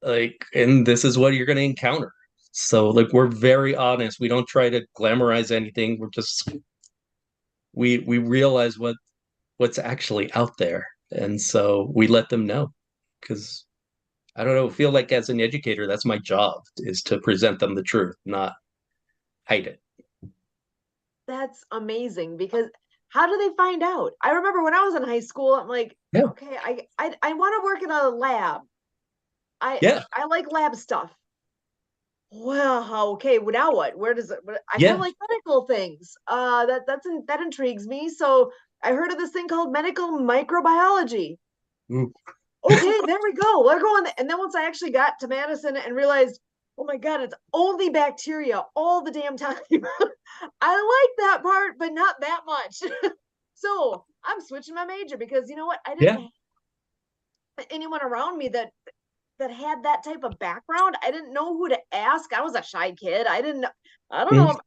Like, and this is what you're going to encounter. So, like, we're very honest. We don't try to glamorize anything. We're just, we realize what's actually out there. And so we let them know, because I don't know, feel like as an educator, that's my job, is to present them the truth, not hide it. That's amazing, because how do they find out? I remember when I was in high school, I'm like, Yeah. okay, I want to work in a lab. Yeah. I like lab stuff. Well, okay, well, now what? Where does it? I Yeah. kind of like medical things. That intrigues me. So I heard of this thing called medical microbiology. Ooh. Okay, there we go. We're going. And then once I actually got to Madison and realized, oh my God, it's only bacteria all the damn time. I like that part, but not that much. So I'm switching my major, because you know what? I didn't have anyone around me that had that type of background. I didn't know who to ask. I was a shy kid. I don't know,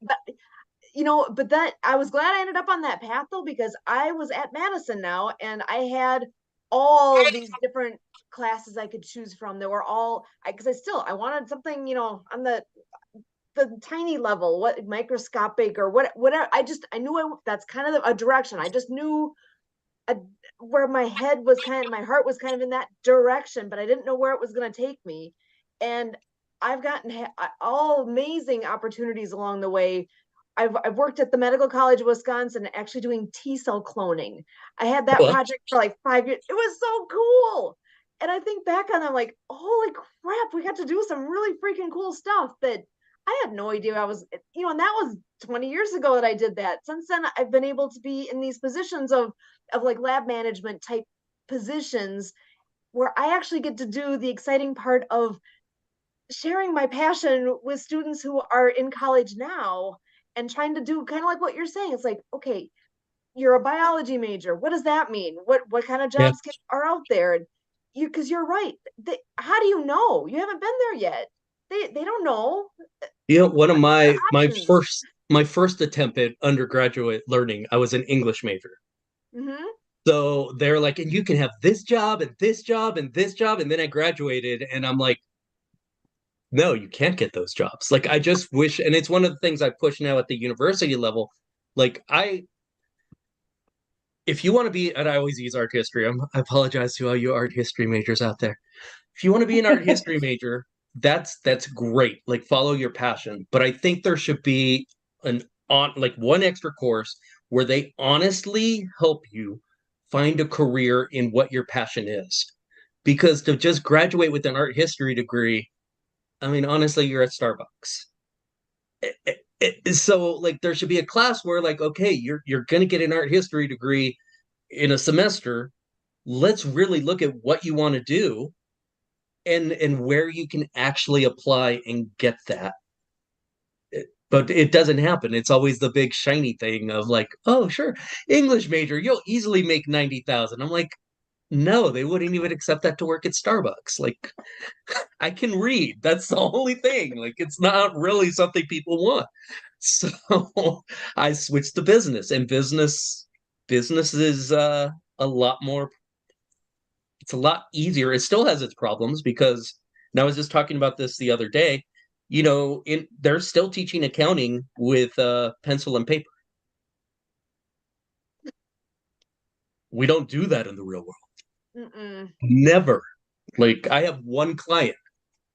but that, I was glad I ended up on that path though, because I was at Madison now and I had all these different classes I could choose from. They were all, because I wanted something, on the tiny level, what microscopic or whatever. I knew that's kind of a direction. I just knew where my heart was kind of in that direction, but I didn't know where it was going to take me. And I've gotten all amazing opportunities along the way. I've worked at the Medical College of Wisconsin, actually doing T-cell cloning. I had that project for like 5 years. It was so cool. And I think back on them like, holy crap, we got to do some really freaking cool stuff that I had no idea I was, and that was 20 years ago that I did that. Since then, I've been able to be in these positions of like lab management type positions, where I actually get to do the exciting part of sharing my passion with students who are in college now, and trying to do kind of like what you're saying. It's like, okay, you're a biology major. What does that mean? What kind of jobs are out there? Because you're right. How do you know? You haven't been there yet. They don't know. One of my first attempt at undergraduate learning, I was an English major. Mm-hmm. So they're like, and you can have this job and this job and this job. And then I graduated and I'm like, no, you can't get those jobs. Like, I just wish, and it's one of the things I push now at the university level. Like, if you want to be, and I always use art history. I apologize to all you art history majors out there. If you want to be an art history major, that's great. Like follow your passion. But I think there should be an on like one extra course where they honestly help you find a career in what your passion is. Because to just graduate with an art history degree, I mean, honestly, you're at Starbucks. So like there should be a class where like, okay, you're gonna get an art history degree in a semester. Let's really look at what you want to do and where you can actually apply and get that. But it doesn't happen. It's always the big shiny thing of like, oh, sure, English major, you'll easily make 90,000. I'm like, no, they wouldn't even accept that to work at Starbucks. Like, I can read. That's the only thing. Like, it's not really something people want. So I switched to business, and business is a lot more. It's a lot easier. It still has its problems because, and I was just talking about this the other day. You know, they're still teaching accounting with pencil and paper. We don't do that in the real world. Mm-mm. Never. Like I have one client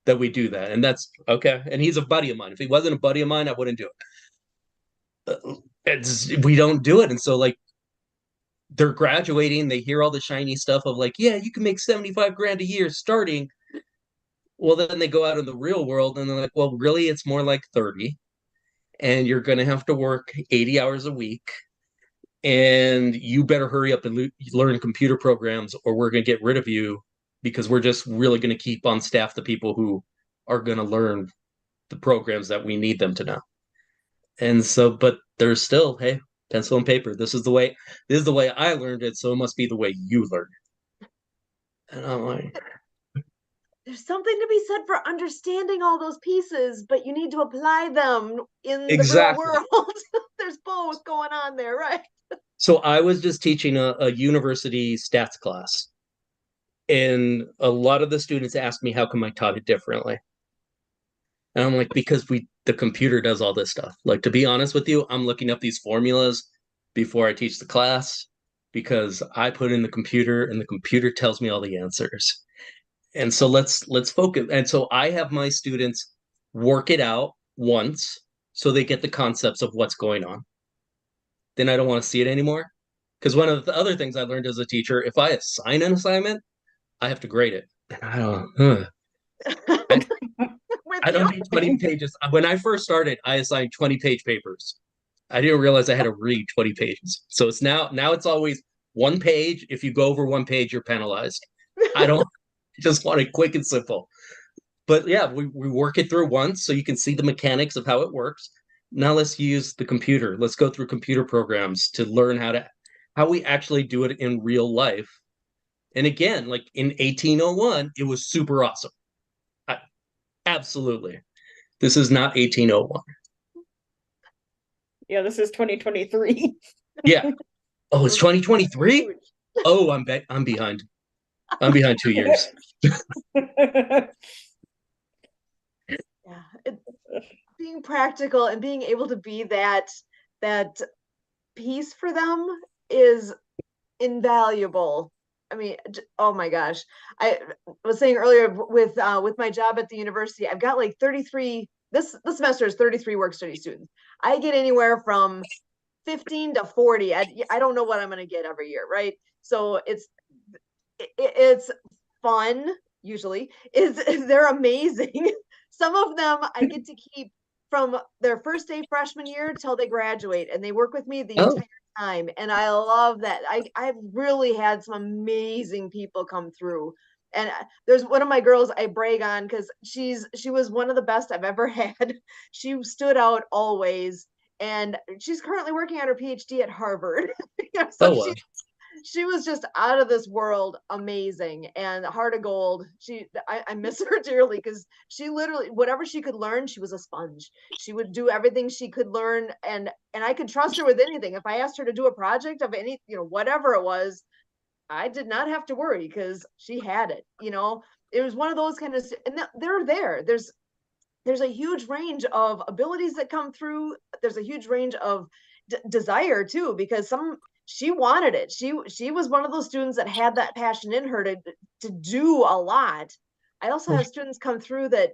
that we do that, and that's okay. And he's a buddy of mine. If he wasn't a buddy of mine, I wouldn't do it. We don't do it, and so like they're graduating, they hear all the shiny stuff of like, yeah, you can make 75 grand a year starting. Well, then they go out in the real world and they're like, well, really, it's more like 30, and you're going to have to work 80 hours a week, and you better hurry up and learn computer programs, or we're going to get rid of you because we're just really going to keep on staff the people who are going to learn the programs that we need them to know. And so, but there's still, hey, pencil and paper. This is the way I learned it, so it must be the way you learn it. And I'm like, There's something to be said for understanding all those pieces, but you need to apply them in exactly. the real world. There's both going on there, right? So I was just teaching a university stats class, and a lot of the students asked me how come I taught it differently. And I'm like, because the computer does all this stuff. Like, to be honest with you, I'm looking up these formulas before I teach the class because I put in the computer and the computer tells me all the answers. And so let's focus. And so I have my students work it out once so they get the concepts of what's going on. Then I don't want to see it anymore. Because one of the other things I learned as a teacher, if I assign an assignment, I have to grade it. And I don't need 20 pages. When I first started, I assigned 20-page papers. I didn't realize I had to read 20 pages. So it's now it's always one page. If you go over one page, you're penalized. I don't just want it quick and simple. But yeah, we work it through once so you can see the mechanics of how it works. Now let's use the computer. Let's go through computer programs to learn how we actually do it in real life. And again, like in 1801, it was super awesome. Absolutely. This is not 1801. Yeah, this is 2023. Yeah. Oh, it's 2023? Oh, I'm behind. I'm behind 2 years. Yeah, being practical and being able to be that piece for them is invaluable. I mean, oh my gosh. I was saying earlier with my job at the university, I've got like 33, this semester is 33 work study students. I get anywhere from 15 to 40. I don't know what I'm going to get every year, right? So it's fun, usually. They're amazing. Some of them I get to keep from their first day freshman year till they graduate, and they work with me the entire time, and I love that. I've really had some amazing people come through, and there's one of my girls I brag on because she was one of the best I've ever had. She stood out always, and she's currently working on her PhD at Harvard. So she was just out of this world, amazing, and heart of gold. I miss her dearly because she literally, whatever she could learn, she was a sponge. She would do everything she could learn, and I could trust her with anything. If I asked her to do a project of any, whatever it was, I did not have to worry because she had it. It was one of those kind of, and they're there. There's a huge range of abilities that come through. There's a huge range of desire too, because she wanted it. She was one of those students that had that passion in her to do a lot. I also have students come through that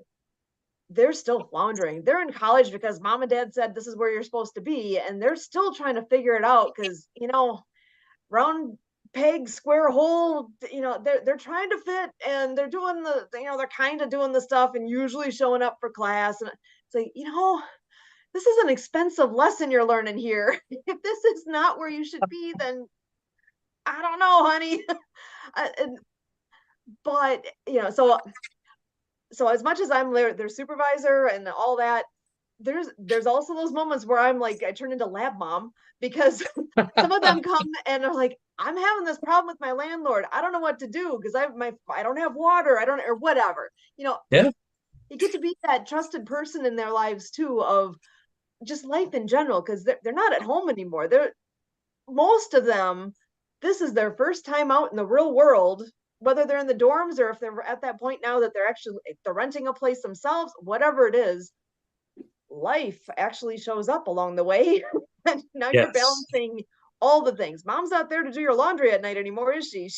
they're still floundering. They're in college because mom and dad said this is where you're supposed to be, and they're still trying to figure it out because, you know, round peg, square hole, you know, they're trying to fit, and they're doing the, you know, they're kind of doing the stuff and usually showing up for class. And it's like, you know, this is an expensive lesson you're learning here. If this is not where you should be, then I don't know, honey. But, you know, so as much as I'm their supervisor and all that, there's also those moments where I'm like, I turn into lab mom, because some of them come and are like, I'm having this problem with my landlord. I don't know what to do because I don't have water. I don't, or whatever, you know. Yeah. You get to be that trusted person in their lives too, of just life in general, because they're not at home anymore. Most of them, this is their first time out in the real world, whether they're in the dorms or if they're at that point now that they're renting a place themselves, whatever it is, life actually shows up along the way. And now you're Yes. balancing all the things. Mom's not there to do your laundry at night anymore, is she?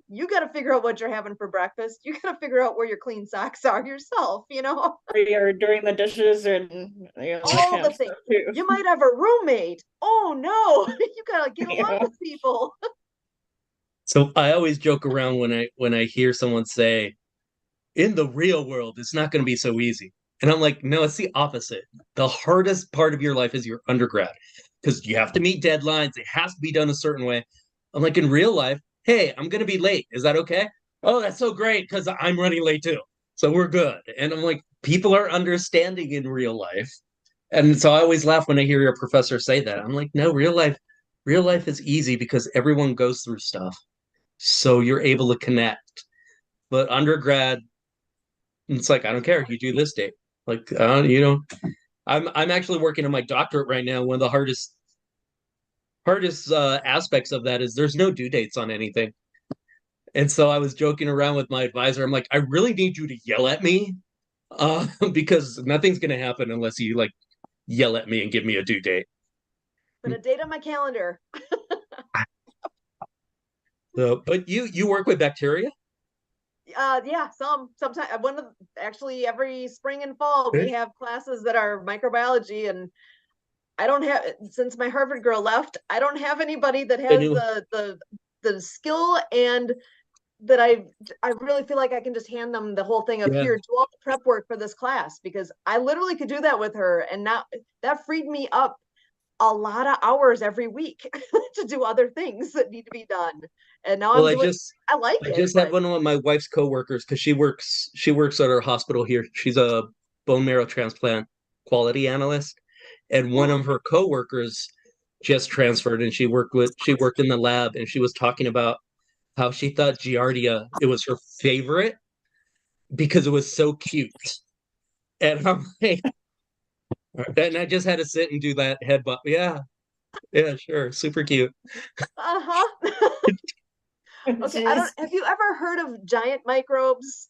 You got to figure out what you're having for breakfast. You got to figure out where your clean socks are yourself, you know? Or doing the dishes and, you know, that All kind the of things. stuff too. You might have a roommate. Oh no, you gotta get along Yeah. with people. So I always joke around when I hear someone say, in the real world, it's not going to be so easy. And I'm like, no, it's the opposite. The hardest part of your life is your undergrad, because you have to meet deadlines. It has to be done a certain way. I'm like, in real life, hey, I'm going to be late. Is that okay? Oh, that's so great because I'm running late too. So we're good. And I'm like, people are understanding in real life. And so I always laugh when I hear your professor say that. I'm like, no, real life is easy because everyone goes through stuff. So you're able to connect. But undergrad, it's like, I don't care. You do this date. Like, you know, I'm actually working on my doctorate right now. One of the hardest aspects of that is there's no due dates on anything. And so I was joking around with my advisor. I'm like, I really need you to yell at me, because nothing's gonna happen unless you like yell at me and give me a due date. Put a date on my calendar. So, but you work with bacteria? Yeah, sometimes actually every spring and fall we have classes that are microbiology, and I don't have, since my Harvard girl left, I don't have anybody that has the skill, and that I really feel like I can just hand them the whole thing of, here, do all the prep work for this class, because I literally could do that with her, and now that freed me up a lot of hours every week to do other things that need to be done. And now I like it. I just had one of my wife's coworkers, because she works at our hospital here. She's a bone marrow transplant quality analyst, and one of her coworkers just transferred, and she worked in the lab, and she was talking about how she thought Giardia, it was her favorite because it was so cute. And I'm like, and I just had to sit and do that headbutt. Yeah, sure, super cute. Okay, have you ever heard of giant microbes?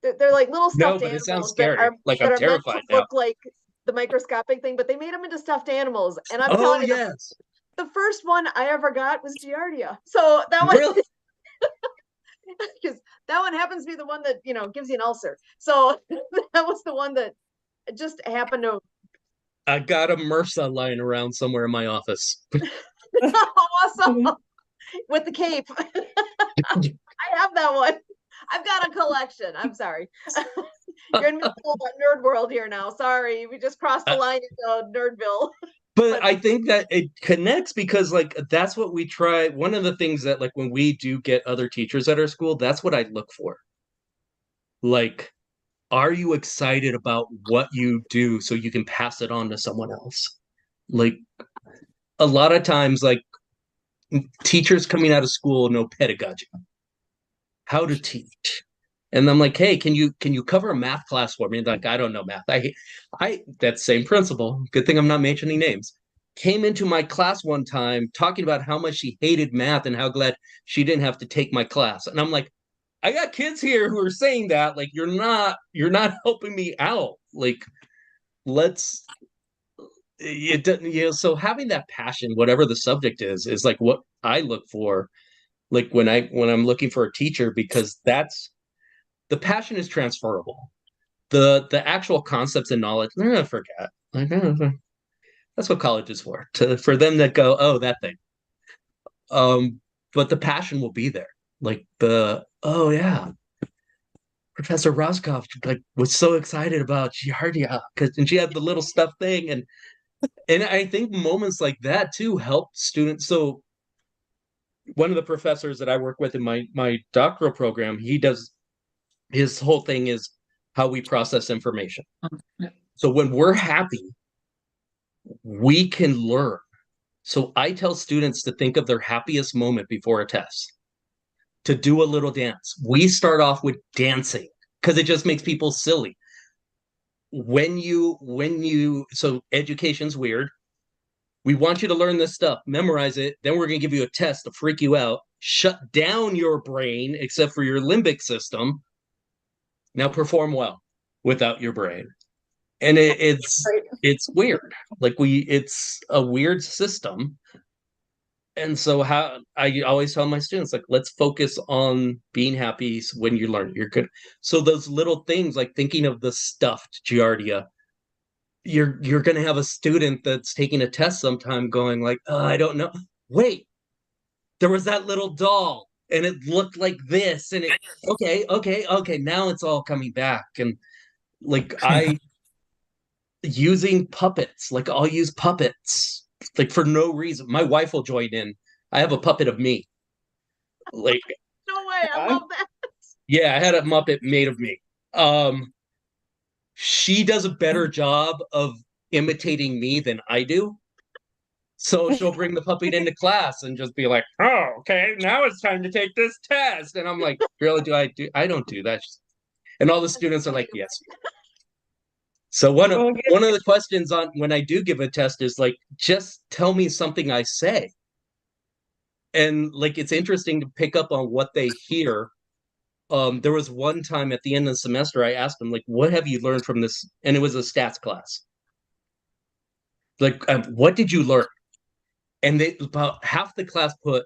They're like little stuffed animals. It sounds that scary. Like, I'm terrified now. Look like the microscopic thing, but they made them into stuffed animals. And I'm telling you, the first one I ever got was Giardia. So that one, really? because that one happens to be the one that, you know, gives you an ulcer. So that was the one that just happened to. I got a MRSA lying around somewhere in my office. Awesome. With the cape. I have that one. I've got a collection. I'm sorry. You're in nerd world here now. Sorry, we just crossed the line into Nerdville. But I think that it connects because, like, that's what we try. One of the things that, like, when we do get other teachers at our school, that's what I look for. Like, are you excited about what you do so you can pass it on to someone else? Like, a lot of times, like, teachers coming out of school know pedagogy, how to teach. And I'm like, hey, can you cover a math class for me? And like, I don't know math. I that same principal. Good thing I'm not mentioning names. Came into my class one time talking about how much she hated math and how glad she didn't have to take my class. And I'm like, I got kids here who are saying that. Like, you're not helping me out. Like, let's it doesn't, so having that passion, whatever the subject is like what I look for, like when I'm looking for a teacher, because that's the passion is transferable. The actual concepts and knowledge, they're gonna forget. Like, that's what college is for them that go, oh, that thing. But the passion will be there. Like oh yeah, Professor Roscoff like was so excited about Giardia and she had the little stuffed thing, and I think moments like that too help students. So one of the professors that I work with in my doctoral program, his whole thing is how we process information. So when we're happy, we can learn. So I tell students to think of their happiest moment before a test, to do a little dance. We start off with dancing because it just makes people silly. So education's weird. We want you to learn this stuff, memorize it. Then we're going to give you a test to freak you out, shut down your brain, except for your limbic system. Now perform well without your brain. And it's weird. Like it's a weird system. And so how I always tell my students, like, let's focus on being happy when you learn. You're good. So those little things, like thinking of the stuffed Giardia, you're going to have a student that's taking a test sometime going like, oh, I don't know. Wait, there was that little doll and it looked like this. And okay. Now it's all coming back. And like using puppets, like I'll use puppets like for no reason. My wife will join in. I have a puppet of me. Like, no way, I love that. Yeah, I had a Muppet made of me. She does a better job of imitating me than I do. So she'll bring the puppet into class and just be like, oh, okay, now it's time to take this test. And I'm like, really, I don't do that. And all the students are like, yes. So one of the questions on when I do give a test is like, just tell me something I say. And like, it's interesting to pick up on what they hear. There was one time at the end of the semester, I asked them, like, what have you learned from this? And it was a stats class. Like, what did you learn? And about half the class put,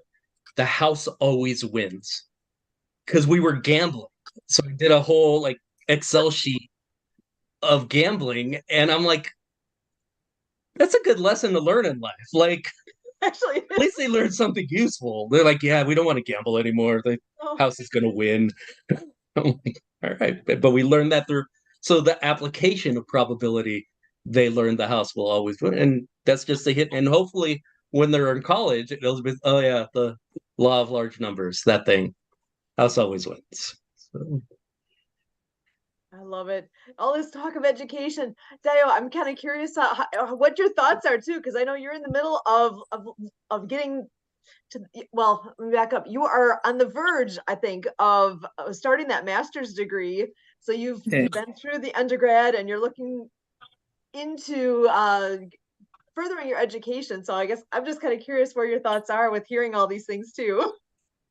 the house always wins. Because we were gambling. So I did a whole like Excel sheet of gambling. And I'm like, that's a good lesson to learn in life. Like, actually, at least they learned something useful. They're like, yeah, we don't want to gamble anymore. The house is going to win. I'm like, all right. But we learned that through. So the application of probability, they learned the house will always win. And that's just a hit. And hopefully when they're in college, it'll be, oh yeah, the law of large numbers, that thing. House always wins. So. I love it. All this talk of education. Dayo, I'm kind of curious what your thoughts are too, because I know you're in the middle of getting to, well, let me back up. You are on the verge, I think, of starting that master's degree. So you've been through the undergrad and you're looking into furthering your education. So I guess I'm just kind of curious where your thoughts are with hearing all these things too.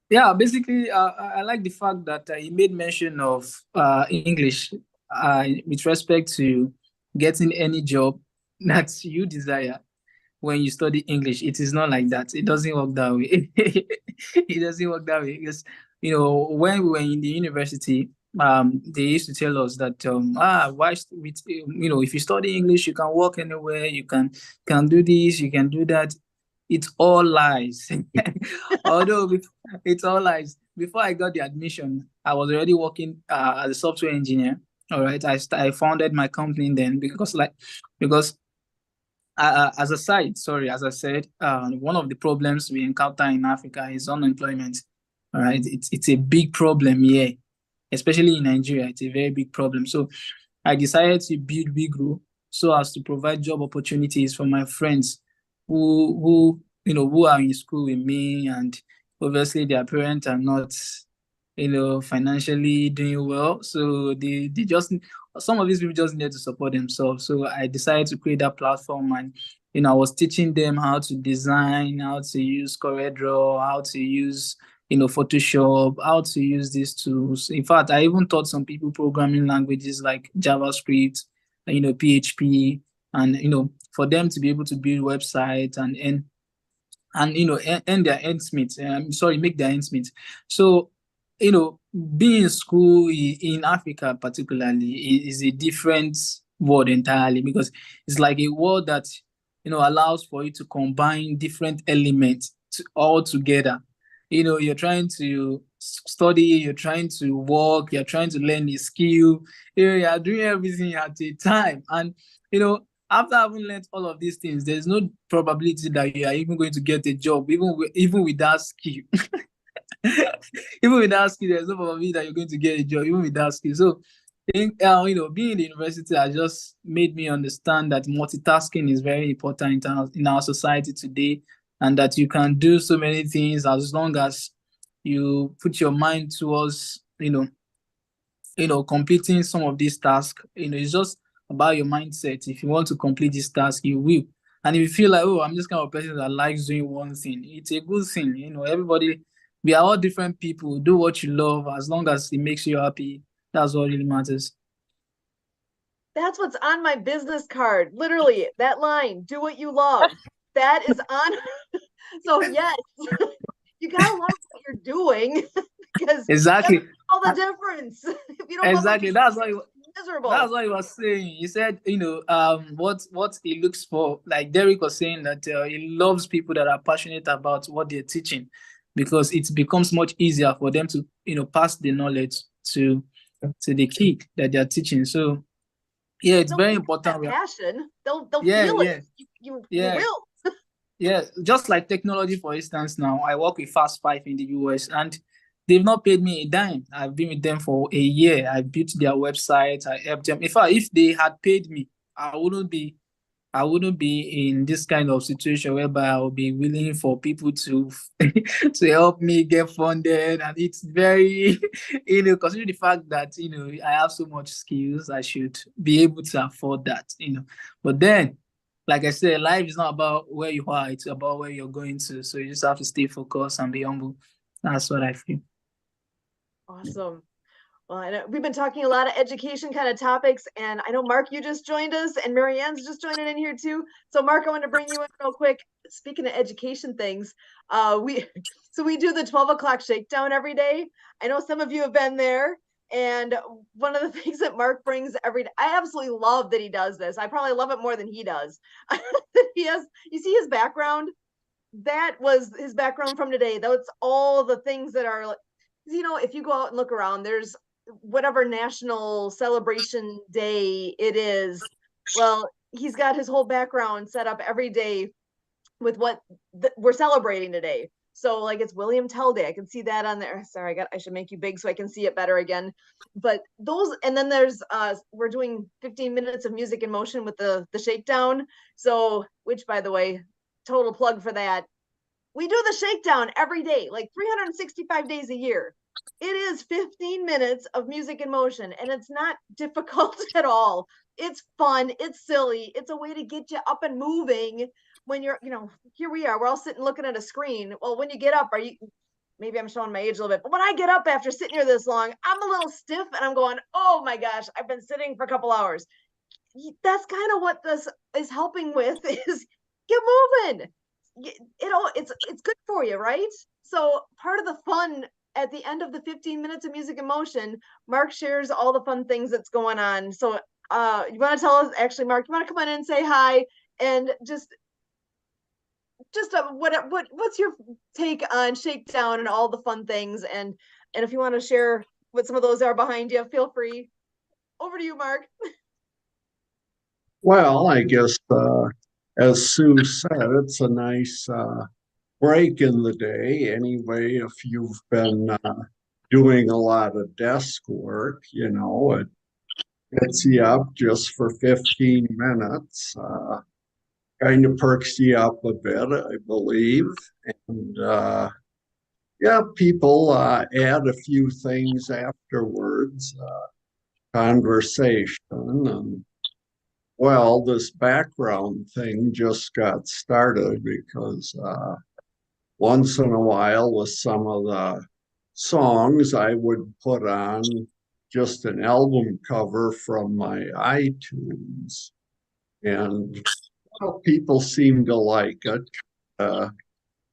Yeah, basically, I like the fact that you made mention of English with respect to getting any job that you desire when you study English. It is not like that. It doesn't work that way. It doesn't work that way because, you know, when we were in the university, they used to tell us that if you study English, you can work anywhere, you can do this, you can do that. It's all lies. Although it's all lies. Before I got the admission, I was already working as a software engineer. All right, I founded my company then because as a side, as I said, one of the problems we encounter in Africa is unemployment. All right, it's a big problem here, especially in Nigeria. It's a very big problem. So I decided to build WeGrow so as to provide job opportunities for my friends who are in school with me, and obviously their parents are not, financially doing well. So they just, some of these people just need to support themselves. So I decided to create that platform, and I was teaching them how to design, how to use CorelDRAW, how to use Photoshop, how to use these tools. In fact, I even taught some people programming languages like JavaScript, PHP, and for them to be able to build websites and earn their ends meet. Sorry, make their ends meet. So being in school in Africa particularly is a different world entirely, because it's like a world that allows for you to combine different elements all together. You're trying to study, you're trying to work, you're trying to learn a skill, you're doing everything at a time. And after having learned all of these things, there's no probability that you are even going to get a job, even with that skill. Even with that skill, there's no probability that you're going to get a job, even with that skill. So I think being in the university has just made me understand that multitasking is very important in our society today, and that you can do so many things as long as you put your mind towards completing some of these tasks. It's just about your mindset. If you want to complete this task, you will. And if you feel like, oh, I'm just kind of person that likes doing one thing, it's a good thing. Everybody, we are all different people. Do what you love as long as it makes you happy. That's what really matters. That's what's on my business card. Literally, that line, do what you love. That is on. So yes, you gotta love what you're doing because Exactly. that's all the difference. If you don't Exactly. love it, miserable. That's what he was saying. He said, what he looks for, like Derek was saying, that he loves people that are passionate about what they're teaching, because it becomes much easier for them to, pass the knowledge to the kid that they're teaching. So yeah, it's very important. Passion. They'll Yeah, feel yeah. it. You Yeah. will. Yeah, just like technology, for instance. Now I work with Fast Five in the US, and they've not paid me a dime. I've been with them for a year. I built their website. I helped them. In fact, if they had paid me, I wouldn't be in this kind of situation whereby I will be willing for people to to help me get funded. And it's very, considering the fact that I have so much skills, I should be able to afford that. But then, like I said, life is not about where you are, it's about where you're going to. So you just have to stay focused and be humble. That's what I feel. Awesome. Well, I know we've been talking a lot of education kind of topics, and I know Mark, you just joined us, and Marianne's just joining in here too. So Mark, I want to bring you in real quick. Speaking of education things, we do the 12 o'clock shakedown every day. I know some of you have been there, and one of the things that Mark brings every day, I absolutely love that he does this. I probably love it more than he does. You see his background? That was his background from today. That's all the things that are, if you go out and look around, there's whatever national celebration day it is. Well, he's got his whole background set up every day with what we're celebrating today. So like it's William Tell Day. I can see that on there. Sorry, I should make you big so I can see it better again. But those, and then there's we're doing 15 minutes of music in motion with the shakedown. So, which by the way, total plug for that. We do the shakedown every day, like 365 days a year. It is 15 minutes of music in motion, and it's not difficult at all. It's fun, it's silly, it's a way to get you up and moving when you're, here we are, we're all sitting looking at a screen. Well, when you get up, maybe I'm showing my age a little bit, but when I get up after sitting here this long, I'm a little stiff and I'm going, oh my gosh, I've been sitting for a couple hours. That's kind of what this is helping with, is get moving. It's good for you, right? So part of the fun at the end of the 15 minutes of music in motion, Mark shares all the fun things that's going on. So you want to tell us, actually, Mark, you want to come in and say hi, and just what's your take on Shakedown and all the fun things, and if you want to share what some of those are behind you, feel free. Over to you, Mark. Well, I guess as Sue said, it's a nice break in the day. Anyway, if you've been doing a lot of desk work, it gets you up just for 15 minutes. Kind of perks you up a bit, I believe. And yeah, people add a few things afterwards, conversation. And well, this background thing just got started because once in a while with some of the songs I would put on just an album cover from my iTunes. And well, people seem to like it.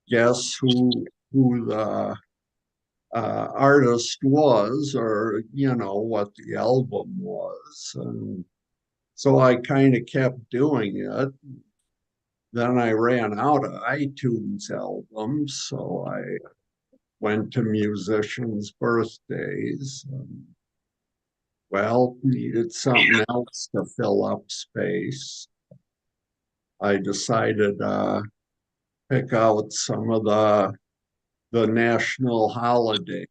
Guess who the artist was, or what the album was, and so I kind of kept doing it. Then I ran out of iTunes albums, so I went to musicians' birthdays. And, well, needed something else to fill up space. I decided pick out some of the national holidays.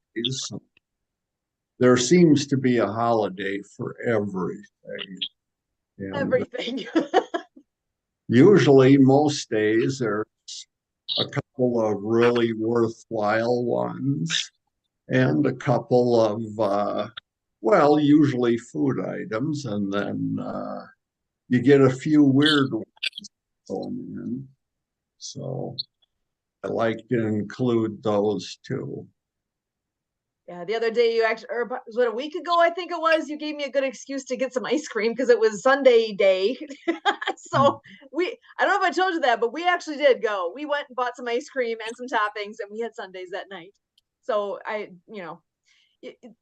There seems to be a holiday for everything. And Everything. usually, most days, there's a couple of really worthwhile ones and a couple of, well, usually food items, and then you get a few weird ones thrown in. So I like to include those too. Yeah, the other day you actually, or was it a week ago? I think it was. You gave me a good excuse to get some ice cream because it was Sunday day. So I don't know if I told you that, but we actually did go. We went and bought some ice cream and some toppings, and we had sundaes that night. So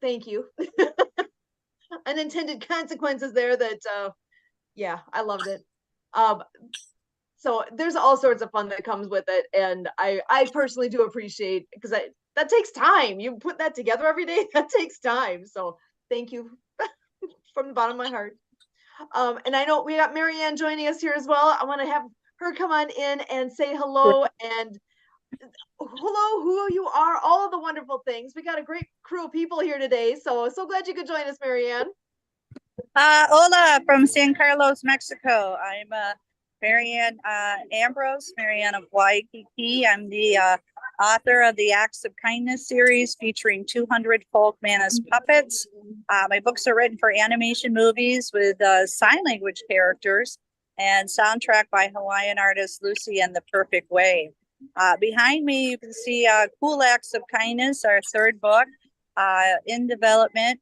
thank you. Unintended consequences there that, yeah, I loved it. So there's all sorts of fun that comes with it, and I personally do appreciate, because that takes time. You put that together every day, that takes time. So thank you from the bottom of my heart. And I know we got Marianne joining us here as well. I want to have her come on in and say hello, and hello, who you are, all of the wonderful things. We got a great crew of people here today, so glad you could join us, Marianne. Hola from San Carlos, Mexico. I'm Marianne Ambrose, Marianne of Waikiki. I'm the author of the Acts of Kindness series featuring 200 folk Manus puppets. My books are written for animation movies with sign language characters and soundtrack by Hawaiian artist Lucy and the Perfect Wave. Behind me, you can see Cool Acts of Kindness, our third book. In development,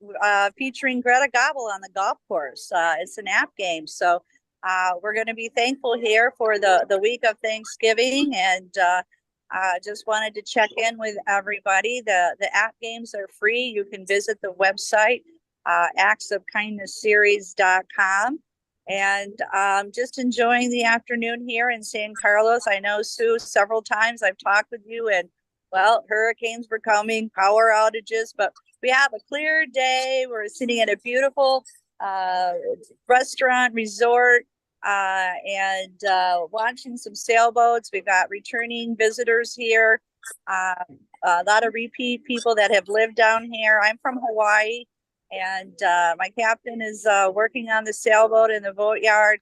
featuring Greta Gobble on the golf course. It's an app game, so we're going to be thankful here for the week of Thanksgiving, and just wanted to check in with everybody. The app games are free. You can visit the website, actsofkindnessseries.com, and just enjoying the afternoon here in San Carlos. I know, Sue, several times I've talked with you, and well, hurricanes were coming, power outages, but we have a clear day. We're sitting at a beautiful restaurant, resort, and watching some sailboats. We've got returning visitors here, a lot of repeat people that have lived down here. I'm from Hawaii, and my captain is working on the sailboat in the boatyard.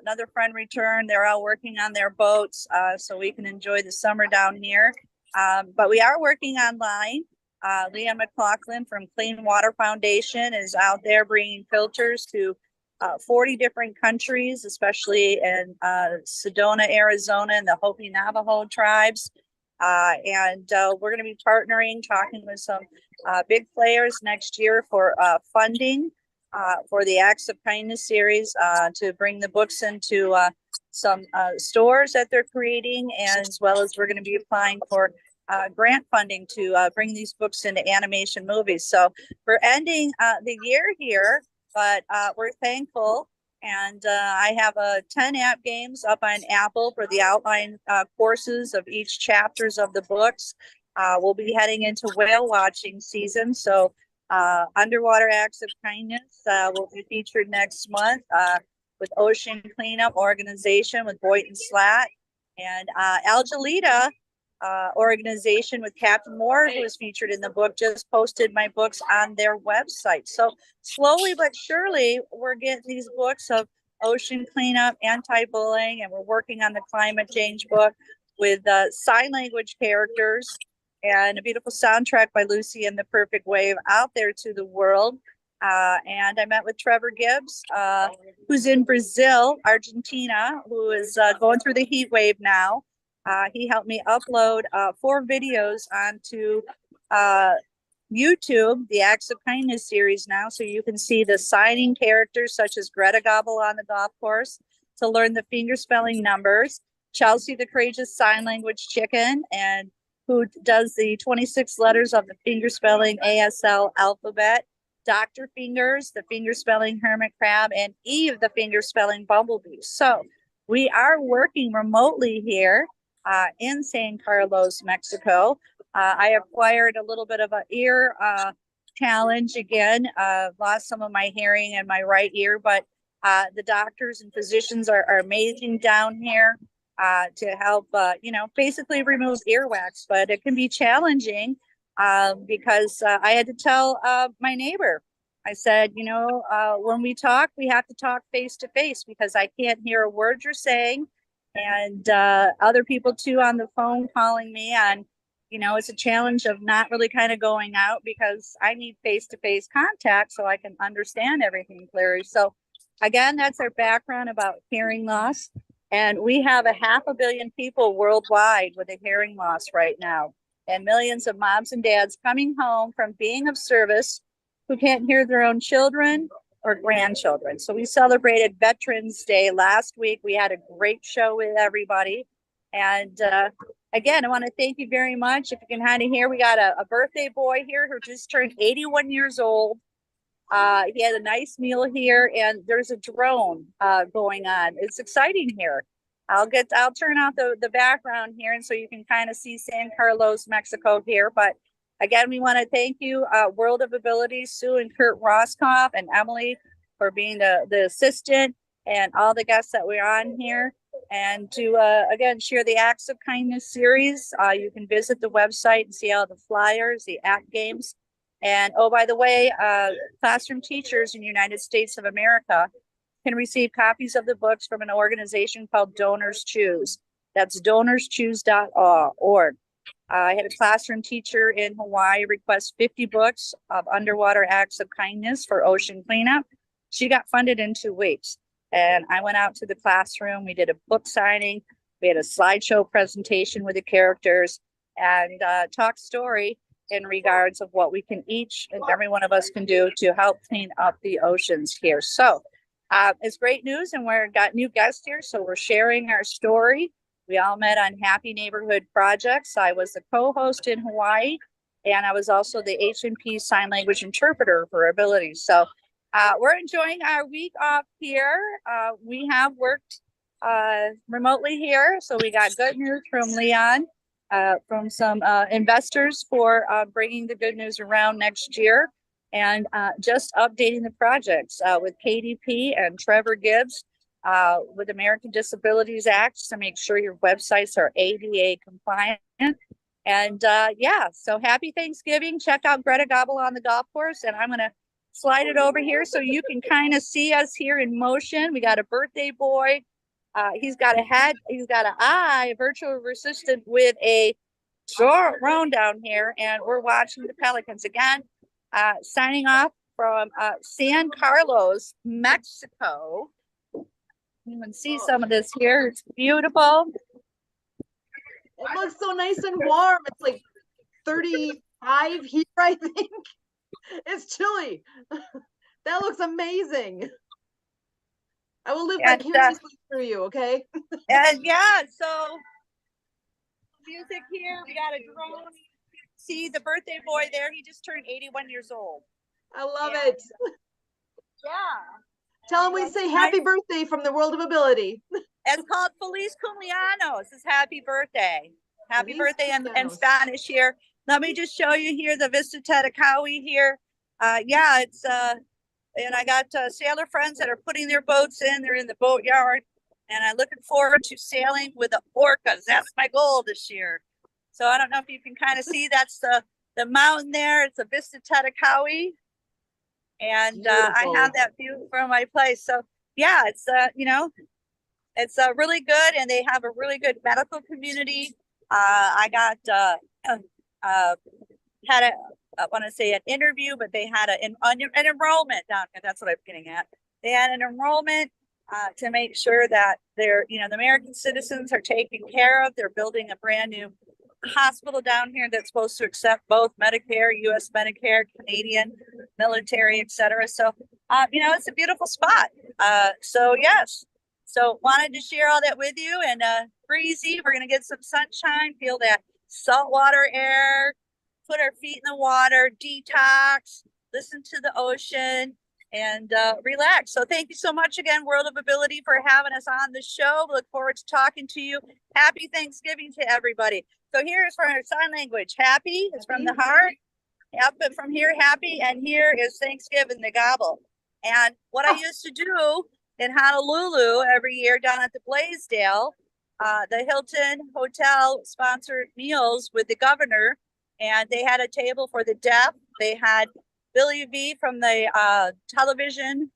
Another friend returned. They're all working on their boats, so we can enjoy the summer down here. But we are working online. Leah McLaughlin from Clean Water Foundation is out there bringing filters to 40 different countries, especially in Sedona, Arizona, and the Hopi Navajo tribes. And we're going to be partnering, talking with some big players next year for funding for the Acts of Kindness series to bring the books into some stores that they're creating, as well as we're going to be applying for grant funding to bring these books into animation movies. So we're ending the year here, but we're thankful. And I have 10 app games up on Apple for the outline courses of each chapters of the books. We'll be heading into whale watching season. So Underwater Acts of Kindness will be featured next month with Ocean Cleanup Organization with Boynton Slat, and Algelita organization with Captain Moore, who was featured in the book, just posted my books on their website. So slowly but surely, we're getting these books of ocean cleanup, anti-bullying, and we're working on the climate change book with sign language characters and a beautiful soundtrack by Lucy and the Perfect Wave out there to the world. And I met with Trevor Gibbs, who's in Brazil, Argentina, who is going through the heat wave now. He helped me upload 4 videos onto YouTube, the Acts of Kindness series now, so you can see the signing characters such as Greta Gobble on the golf course, to learn the finger spelling numbers. Chelsea, the courageous sign language chicken, and who does the 26 letters of the finger spelling ASL alphabet. Dr. Fingers, the finger spelling hermit crab, and Eve, the finger spelling bumblebee. So we are working remotely here in San Carlos, Mexico. I acquired a little bit of an ear challenge again, lost some of my hearing in my right ear, but the doctors and physicians are amazing down here to help, basically remove earwax, but it can be challenging because I had to tell my neighbor, I said, when we talk, we have to talk face to face because I can't hear a word you're saying. And other people too on the phone calling me, and it's a challenge of not really kind of going out because I need face-to-face contact so I can understand everything clearly. So again, that's our background about hearing loss. And we have 500 million people worldwide with a hearing loss right now, and millions of moms and dads coming home from being of service who can't hear their own children or grandchildren. So we celebrated Veterans Day last week. We had a great show with everybody. And again, I want to thank you very much. If you can kind of hear, we got a birthday boy here who just turned 81 years old. He had a nice meal here, and there's a drone going on. It's exciting here. I'll turn off the background here, and so you can kind of see San Carlos, Mexico here. But again, we want to thank you, World of Ability, Sue and Kurt Roskoff, and Emily for being the assistant, and all the guests that we're on here. And to, again, share the Acts of Kindness series. You can visit the website and see all the flyers, the app games. And, oh, by the way, classroom teachers in the United States of America can receive copies of the books from an organization called Donors Choose. That's donorschoose.org. I had a classroom teacher in Hawaii request 50 books of underwater acts of kindness for ocean cleanup. She got funded in 2 weeks. And I went out to the classroom. We did a book signing. We had a slideshow presentation with the characters and talk story in regards of what we can each and every one of us can do to help clean up the oceans here. So it's great news, and we've got new guests here. So we're sharing our story. We all met on Happy Neighborhood Projects. I was the co-host in Hawaii, and I was also the H&P sign language interpreter for Abilities. So we're enjoying our week off here. We have worked remotely here. So we got good news from Leon, from some investors for bringing the good news around next year, and just updating the projects with KDP and Trevor Gibbs with American Disabilities Act to make sure your websites are ADA compliant. And so happy Thanksgiving. Check out Greta Gobble on the golf course, and I'm going to slide it over here so you can kind of see us here in motion. We got a birthday boy. He's got a head, he's got an eye, a virtual assistant with a drone down here, and we're watching the pelicans again. Signing off from San Carlos, Mexico. You can see some of this here. It's beautiful. It looks so nice and warm. It's like 35 here, I think. It's chilly. That looks amazing. I will live vicariously through you, okay? And so music here. We got a drone. See the birthday boy there. He just turned 81 years old. I love it. Yeah. Tell him we say happy birthday from the World of Ability. It's called Feliz Cumpleaños. It's happy birthday. Happy Feliz birthday in cumpleaños. Spanish here. Let me just show you here the Vista Tatacawi here. It's and I got sailor friends that are putting their boats in. They're in the boat yard, and I'm looking forward to sailing with the orcas. That's my goal this year. So I don't know if you can kind of see, that's the mountain there. It's a Vista Tatacawi, and I have that view from my place. So yeah, it's it's really good, and they have a really good medical community. I got had I want to say an interview, but they had an enrollment down here. That's what I'm getting at. They had an enrollment to make sure that they're, the American citizens are taken care of. They're building a brand new hospital down here that's supposed to accept both Medicare, U.S. Medicare, Canadian military, etc. So, it's a beautiful spot. So yes, So wanted to share all that with you, and breezy. We're gonna get some sunshine, feel that saltwater air, put our feet in the water, detox, listen to the ocean, and relax. So thank you so much again, World of Ability, for having us on the show. Look forward to talking to you. Happy Thanksgiving to everybody. So here is for our sign language. Happy is from the heart. Yep, but from here, happy, and here is Thanksgiving, the gobble. And what I used to do in Honolulu every year down at the Blaisdell, the Hilton Hotel sponsored meals with the governor, and they had a table for the deaf. They had Billy V from the television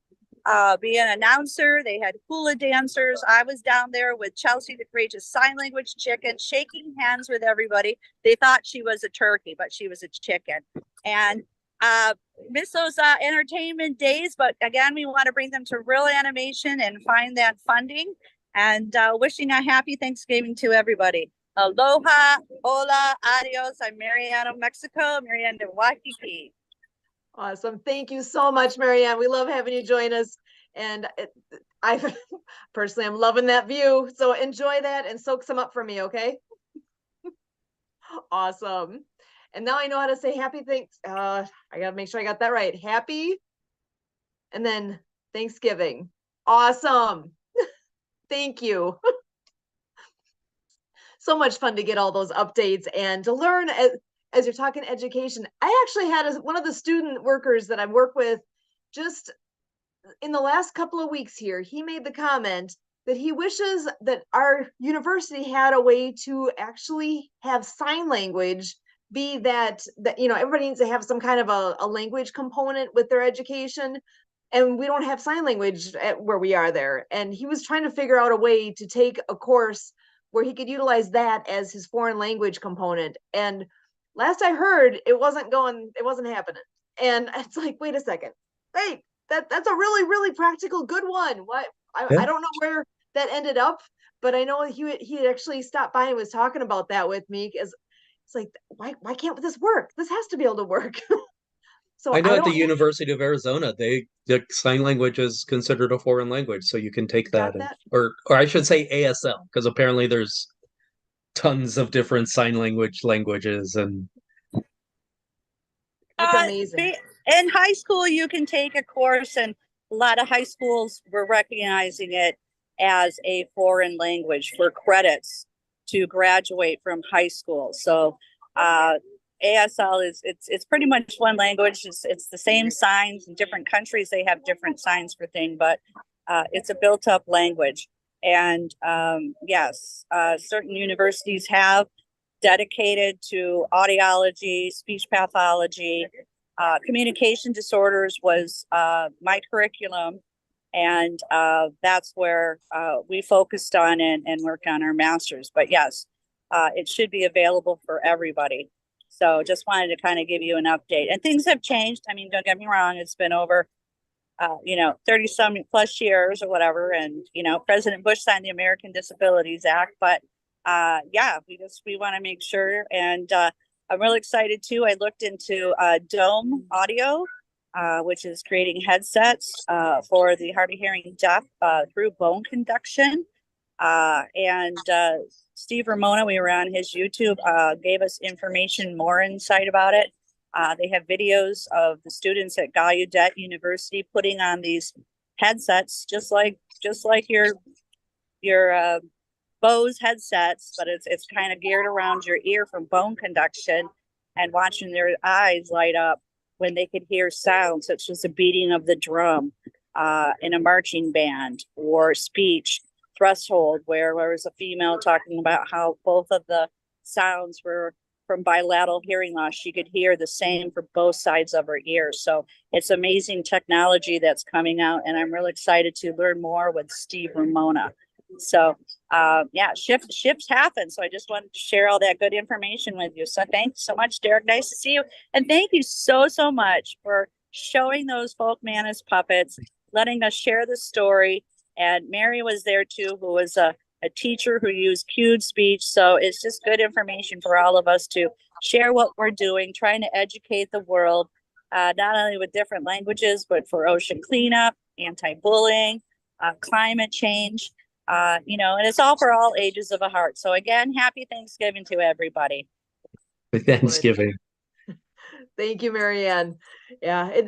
be an announcer. They had hula dancers. I was down there with Chelsea, the courageous sign language chicken, shaking hands with everybody. They thought she was a turkey, but she was a chicken. And miss those entertainment days, but again, we want to bring them to real animation and find that funding. And wishing a happy Thanksgiving to everybody. Aloha, hola, adios. I'm Mariana, Mexico, Mariana de Waikiki. Awesome. Thank you so much, Marianne. We love having you join us. And I personally, I'm loving that view. So enjoy that and soak some up for me, okay? Awesome. And now I know how to say happy thanks. I gotta make sure I got that right. Happy and then Thanksgiving. Awesome. Thank you. So much fun to get all those updates and to learn as you're talking education. I actually had one of the student workers that I work with just in the last couple of weeks here. He made the comment that he wishes that our university had a way to actually have sign language be that everybody needs to have some kind of a language component with their education. And we don't have sign language at where we are there. And he was trying to figure out a way to take a course where he could utilize that as his foreign language component. And last I heard, it wasn't happening. And it's like, wait a second, wait, that's a really, really practical, good one. What I don't know where that ended up, but I know he actually stopped by and was talking about that with me, because it's like, why can't this work? This has to be able to work. So I know at the University of Arizona, the sign language is considered a foreign language, so you can take that, or I should say ASL, because apparently there's tons of different sign languages, and that's amazing. In high school, you can take a course, and a lot of high schools were recognizing it as a foreign language for credits to graduate from high school. So ASL it's pretty much one language. It's the same signs in different countries. They have different signs for things, but it's a built up language. And yes, certain universities have dedicated to audiology, speech pathology, communication disorders was my curriculum. And that's where we focused on and worked on our master's. But yes, it should be available for everybody. So just wanted to kind of give you an update. And things have changed. I mean, don't get me wrong, it's been over 30 some plus years or whatever. And, President Bush signed the American Disabilities Act. But yeah, we want to make sure. And I'm really excited too. I looked into Dome Audio, which is creating headsets for the hard of hearing deaf through bone conduction. And Steve Ramona, we were on his YouTube, gave us more insight about it. They have videos of the students at Gallaudet University putting on these headsets, just like your Bose headsets, but it's kind of geared around your ear for bone conduction, and watching their eyes light up when they could hear sounds such as the beating of the drum in a marching band, or speech threshold, where there was a female talking about how both of the sounds were from bilateral hearing loss. She could hear the same for both sides of her ears. So it's amazing technology that's coming out, and I'm really excited to learn more with Steve Ramona. So yeah, shifts happen. So I just wanted to share all that good information with you. So thanks so much, Derek. Nice to see you. And thank you so much for showing those folk Manus puppets, letting us share the story. And Mary was there too, who was a teacher who used cued speech. So it's just good information for all of us to share what we're doing, trying to educate the world, not only with different languages, but for ocean cleanup, anti-bullying, climate change. and it's all for all ages of a heart. So again, happy Thanksgiving to everybody. Thanksgiving. Thank you, Marianne. Yeah,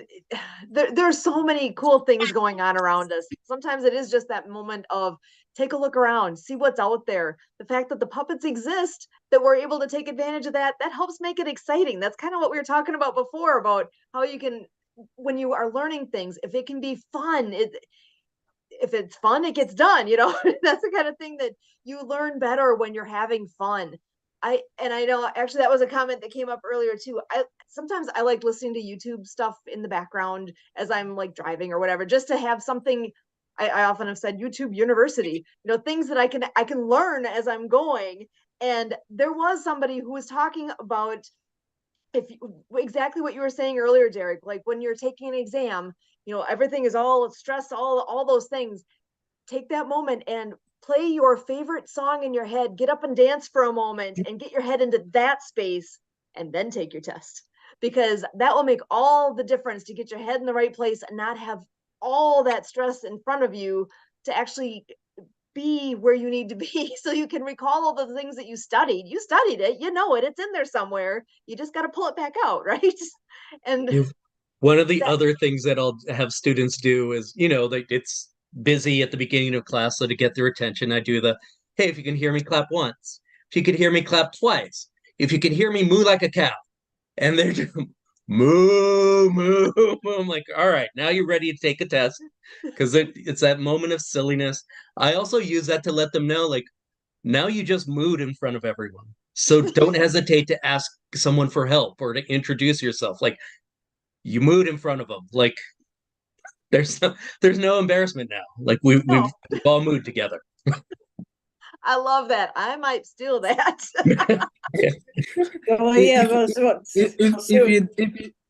there's so many cool things going on around us. Sometimes it is just that moment of take a look around, see what's out there. The fact that the puppets exist, that we're able to take advantage of that helps make it exciting. That's kind of what we were talking about before, about how you can, when you are learning things, if it can be fun, if it's fun, it gets done, that's the kind of thing that you learn better when you're having fun. I know actually that was a comment that came up earlier too. Sometimes I like listening to YouTube stuff in the background as I'm like driving or whatever, just to have something. I often have said YouTube University, things that I can learn as I'm going. And there was somebody who was talking about exactly what you were saying earlier, Derek, like when you're taking an exam, everything is all stress, all those things. Take that moment and play your favorite song in your head, get up and dance for a moment and get your head into that space, and then take your test, because that will make all the difference to get your head in the right place and not have all that stress in front of you to actually be where you need to be, so you can recall all the things that you studied it, it's in there somewhere, you just got to pull it back out, right? And one of the other things that I'll have students do is, it's busy at the beginning of class, so to get their attention, I do hey, if you can hear me, clap once. If you can hear me, clap twice. If you can hear me, moo like a cow. And they're just moo, moo, moo. I'm like, all right, now you're ready to take a test, because it's that moment of silliness. I also use that to let them know, like, now you just mooed in front of everyone. So don't hesitate to ask someone for help or to introduce yourself. Like, you mooed in front of them. Like, there's no embarrassment now. Like we've all moved together. I love that. I might steal that. Yeah. Well, yeah, If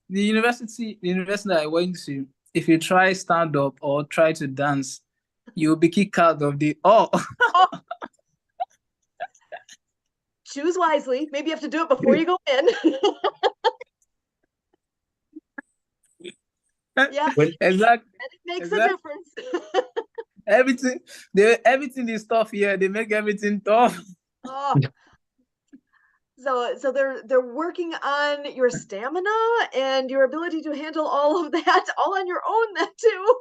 the university that I went to, if you try stand up or try to dance, you'll be kicked out of the Choose wisely. Maybe you have to do it before you go in. Yeah, exactly. and it makes Exactly. a difference. Everything is tough here. They make everything tough. Oh. So they're working on your stamina and your ability to handle all of that all on your own then too.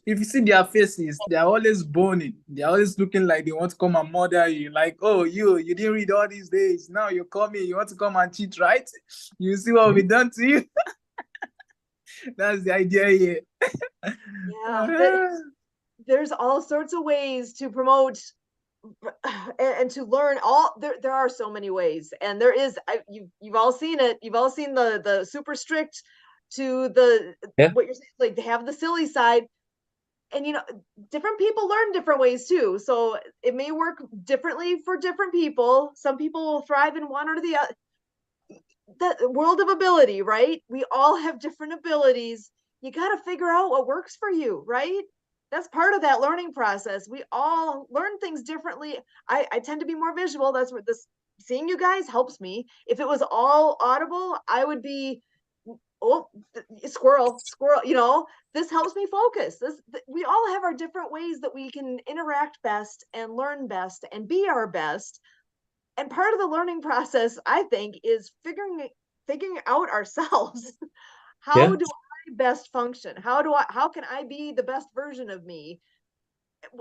If you see their faces, they're always boning. They're always looking like they want to come and murder you. Like, oh, you didn't read all these days. Now you're coming. You want to come and cheat, right? You see what we done to you. That's the idea here. Yeah, there's all sorts of ways to promote and to learn. There are so many ways, and there is. You've all seen it. You've all seen the super strict to the what you're saying, like they have the silly side, and different people learn different ways too. So it may work differently for different people. Some people will thrive in one or the other. That world of ability, right? We all have different abilities. You got to figure out what works for you, right? That's part of that learning process. We all learn things differently. I tend to be more visual. That's what seeing you guys helps me. If it was all audible, I would be, squirrel, this helps me focus. We all have our different ways that we can interact best and learn best and be our best. And part of the learning process, I think, is figuring out ourselves. How do I best function? How can I be the best version of me?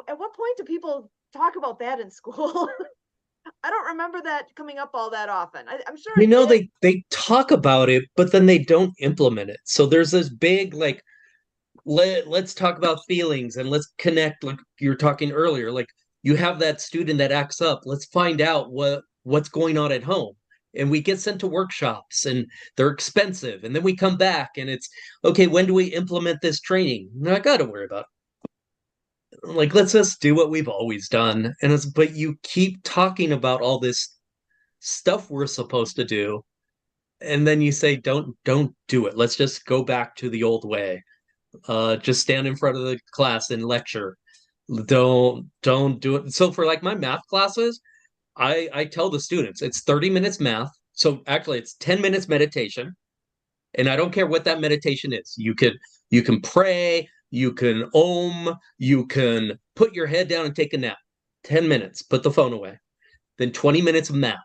At what point do people talk about that in school? I don't remember that coming up all that often. I'm sure they talk about it, but then they don't implement it. So there's this big like let's talk about feelings and let's connect, like you were talking earlier. Like you have that student that acts up. Let's find out what's going on at home. And we get sent to workshops and they're expensive. And then we come back and it's, okay, when do we implement this training? No, I got to worry about it. Like, let's just do what we've always done. But you keep talking about all this stuff we're supposed to do. And then you say, don't do it. Let's just go back to the old way. Just stand in front of the class and lecture. Don't do it. So for like my math classes, I tell the students it's 30 minutes math. So actually it's 10 minutes meditation. And I don't care what that meditation is. You can pray, you can you can put your head down and take a nap. 10 minutes, put the phone away. Then 20 minutes of math.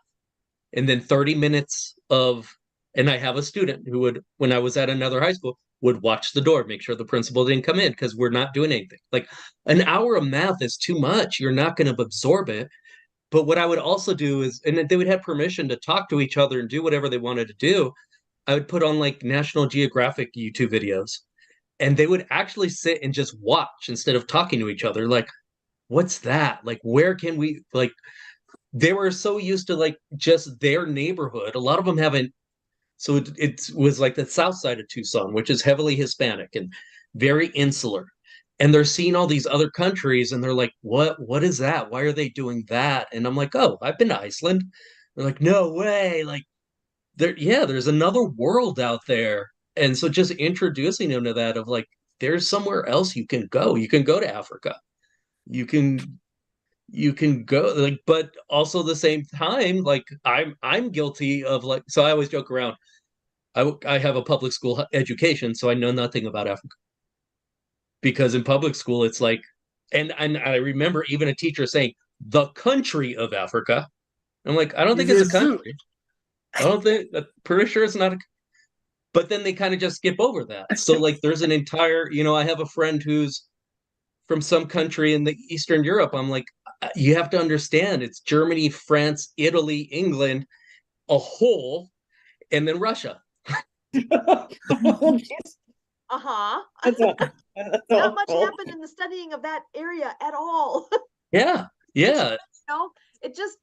And then 30 minutes of, and I have a student who would, when I was at another high school, would watch the door, make sure the principal didn't come in because we're not doing anything. Like an hour of math is too much. You're not going to absorb it. But what I would also do is, and they would have permission to talk to each other and do whatever they wanted to do. I would put on like National Geographic YouTube videos, and they would actually sit and just watch instead of talking to each other. Like, what's that? Like, where can we, like, they were so used to like just their neighborhood. A lot of them haven't. So it was like the south side of Tucson, which is heavily Hispanic and very insular. And they're seeing all these other countries and they're like, what is that? Why are they doing that? And I'm like, oh, I've been to Iceland. They're like, no way. Like there's another world out there. And so just introducing them to that of like, there's somewhere else you can go. You can go to Africa. You can go like, but also the same time, like I'm guilty of like, so I always joke around. I have a public school education, so I know nothing about Africa. Because in public school, it's like, and I remember even a teacher saying the country of Africa. I'm like, I don't think it's a country. I don't think. I'm pretty sure it's not a. But then they kind of just skip over that. So like, there's an entire. I have a friend who's from some country in the Eastern Europe. I'm like, you have to understand, it's Germany, France, Italy, England, a whole, and then Russia. Uh-huh. That's Not much awful. happened in the studying of that area at all. Yeah, yeah. It just,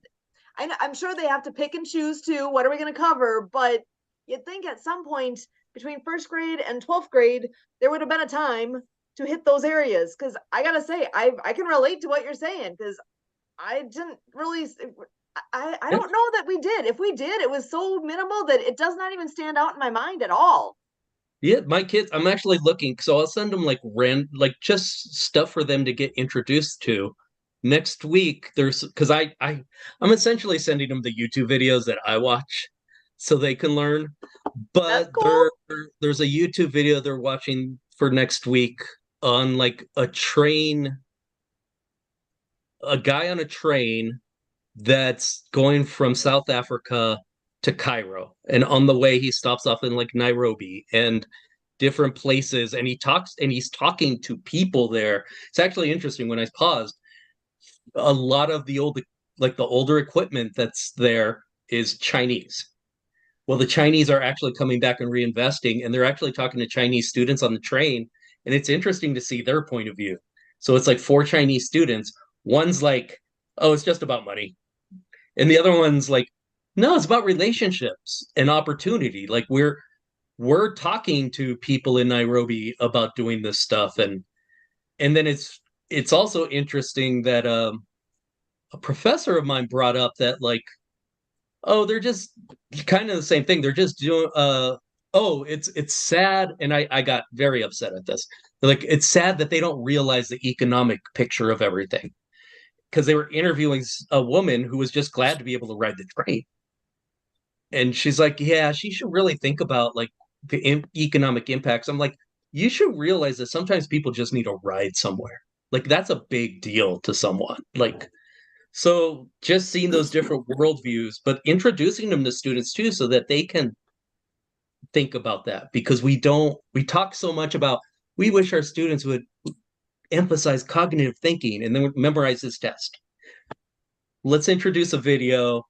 I'm sure they have to pick and choose too. What are we going to cover? But you'd think at some point between first grade and 12th grade, there would have been a time to hit those areas. Cause I gotta say, I can relate to what you're saying. Cause I didn't really, I don't know that we did. If we did, it was so minimal that it does not even stand out in my mind at all. Yeah, my kids, I'm actually looking, so I'll send them like just stuff for them to get introduced to. Next week, there's because I'm essentially sending them the YouTube videos that I watch so they can learn. That's But cool. there's a YouTube video they're watching for next week on like a train, a guy on a train that's going from South Africa to Cairo. And on the way, he stops off in like Nairobi and different places. And he's talking to people there. It's actually interesting when I paused. A lot of the older equipment that's there is Chinese. Well, the Chinese are actually coming back and reinvesting, and they're actually talking to Chinese students on the train. And it's interesting to see their point of view. So it's like 4 Chinese students. One's like, oh, it's just about money. And the other one's like, no, it's about relationships and opportunity. Like we're talking to people in Nairobi about doing this stuff. And then it's also interesting that a professor of mine brought up that like, oh, they're just kind of the same thing. They're just doing oh, it's sad. And I got very upset at this. Like it's sad that they don't realize the economic picture of everything. Because they were interviewing a woman who was just glad to be able to ride the train. And she's like, yeah, she should really think about like the economic impacts. I'm like, you should realize that sometimes people just need a ride somewhere. Like that's a big deal to someone. Like, so just seeing those different worldviews, but introducing them to students too, so that they can think about that. Because we talk so much about, we wish our students would emphasize cognitive thinking and then memorize this test. Let's introduce a video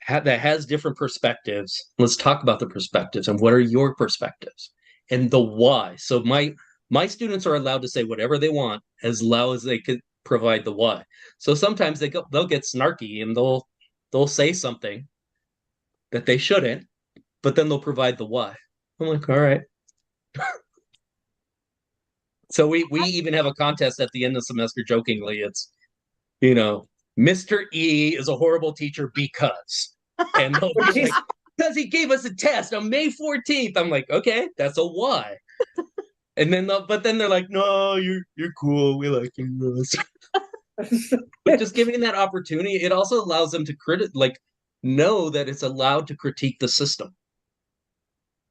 that has different perspectives. Let's talk about the perspectives and what are your perspectives and the why. So my students are allowed to say whatever they want as loud as they could provide the why. So sometimes they'll get snarky and they'll say something that they shouldn't, but then they'll provide the why. I'm like, all right. So we even have a contest at the end of the semester, jokingly. It's, Mr. E is a horrible teacher because. And they'll be like, because he gave us a test on May 14th. I'm like, okay, that's a why. And then but then they're like, no, you're cool. We like you. But just giving that opportunity, it also allows them to know that it's allowed to critique the system.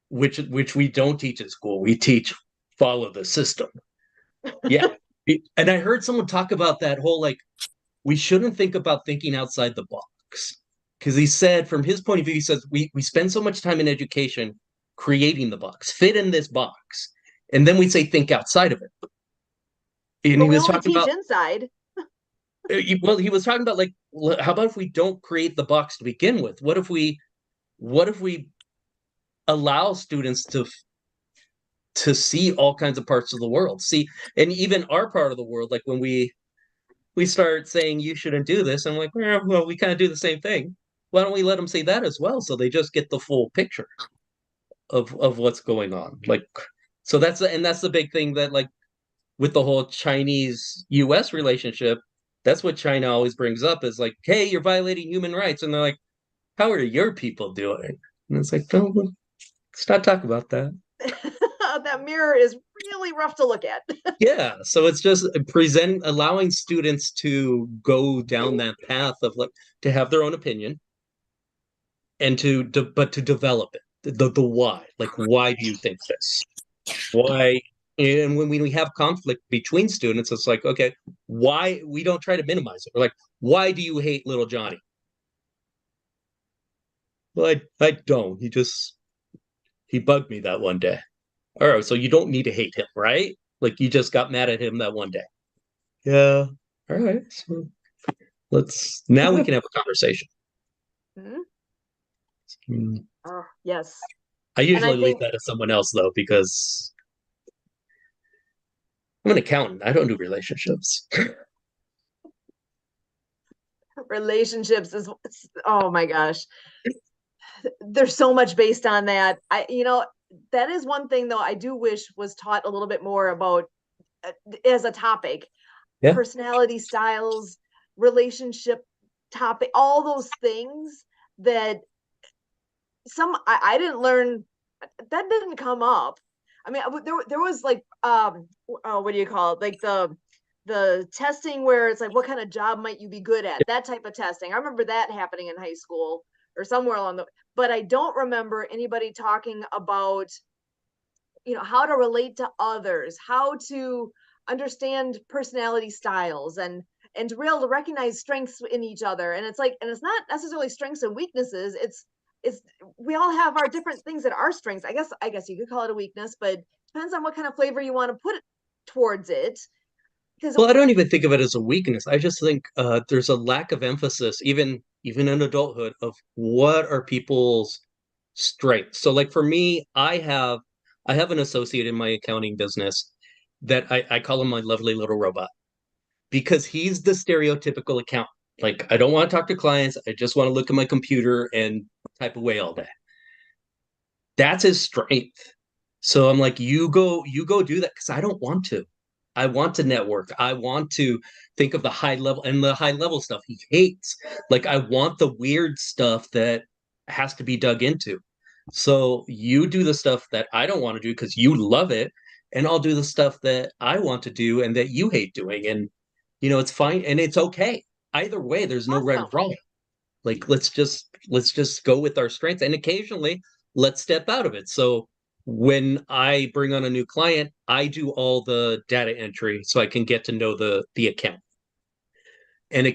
Which we don't teach at school. We teach follow the system. Yeah, And I heard someone talk about that whole like, we shouldn't think about thinking outside the box. Because he said, from his point of view, he says, we spend so much time in education creating the box, fit in this box. And then we say, think outside of it. And But he we was only talking teach about, inside. well, he was talking about like, how about if we don't create the box to begin with? What if we allow students to see all kinds of parts of the world, see, and even our part of the world, like when we start saying you shouldn't do this, I'm like, well, we kind of do the same thing. Why don't we let them see that as well, so they just get the full picture of what's going on? Like, so that's the big thing that like with the whole Chinese US relationship, that's what China always brings up is like, hey, you're violating human rights. And they're like, how are your people doing? And it's like, no, let's not talk about that. That mirror is really rough to look at. Yeah, so it's just allowing students to go down that path of like to have their own opinion and but to develop it. The why. Like, why do you think this? Why? And when we have conflict between students, it's like, okay, why? We don't try to minimize it. We're like, why do you hate little Johnny? Well, I don't. He bugged me that one day. All right, so you don't need to hate him, right? Like you just got mad at him that one day. Yeah. All right. So now we can have a conversation. Mhm. Mm. Oh, yes. I usually leave think- that to someone else though, because I'm an accountant. I don't do relationships. Relationships is, oh my gosh. There's so much based on that. That is one thing though I do wish was taught a little bit more about as a topic. Yeah. Personality styles, relationship topic, all those things that I didn't learn, that didn't come up. I mean, there was like what do you call it? Like the testing where it's like, what kind of job might you be good at? That type of testing. I remember that happening in high school or somewhere along but I don't remember anybody talking about, how to relate to others, how to understand personality styles and to be able to recognize strengths in each other. And it's like, and it's not necessarily strengths and weaknesses. It's we all have our different things that are strengths. I guess you could call it a weakness, but depends on what kind of flavor you want to put towards it. Well, I don't even think of it as a weakness. I just think there's a lack of emphasis, even in adulthood, of what are people's strengths. So, like for me, I have an associate in my accounting business that I call him my lovely little robot because he's the stereotypical accountant. Like, I don't want to talk to clients. I just want to look at my computer and type away all day. That's his strength. So I'm like, you go do that because I don't want to. I want to network. I want to think of the high level stuff he hates. Like I want the weird stuff that has to be dug into. So you do the stuff that I don't want to do because you love it, and I'll do the stuff that I want to do and that you hate doing. And it's fine and it's okay. Either way, there's no right or wrong. Like let's just go with our strengths, and occasionally let's step out of it. So when I bring on a new client, I do all the data entry so I can get to know the account. And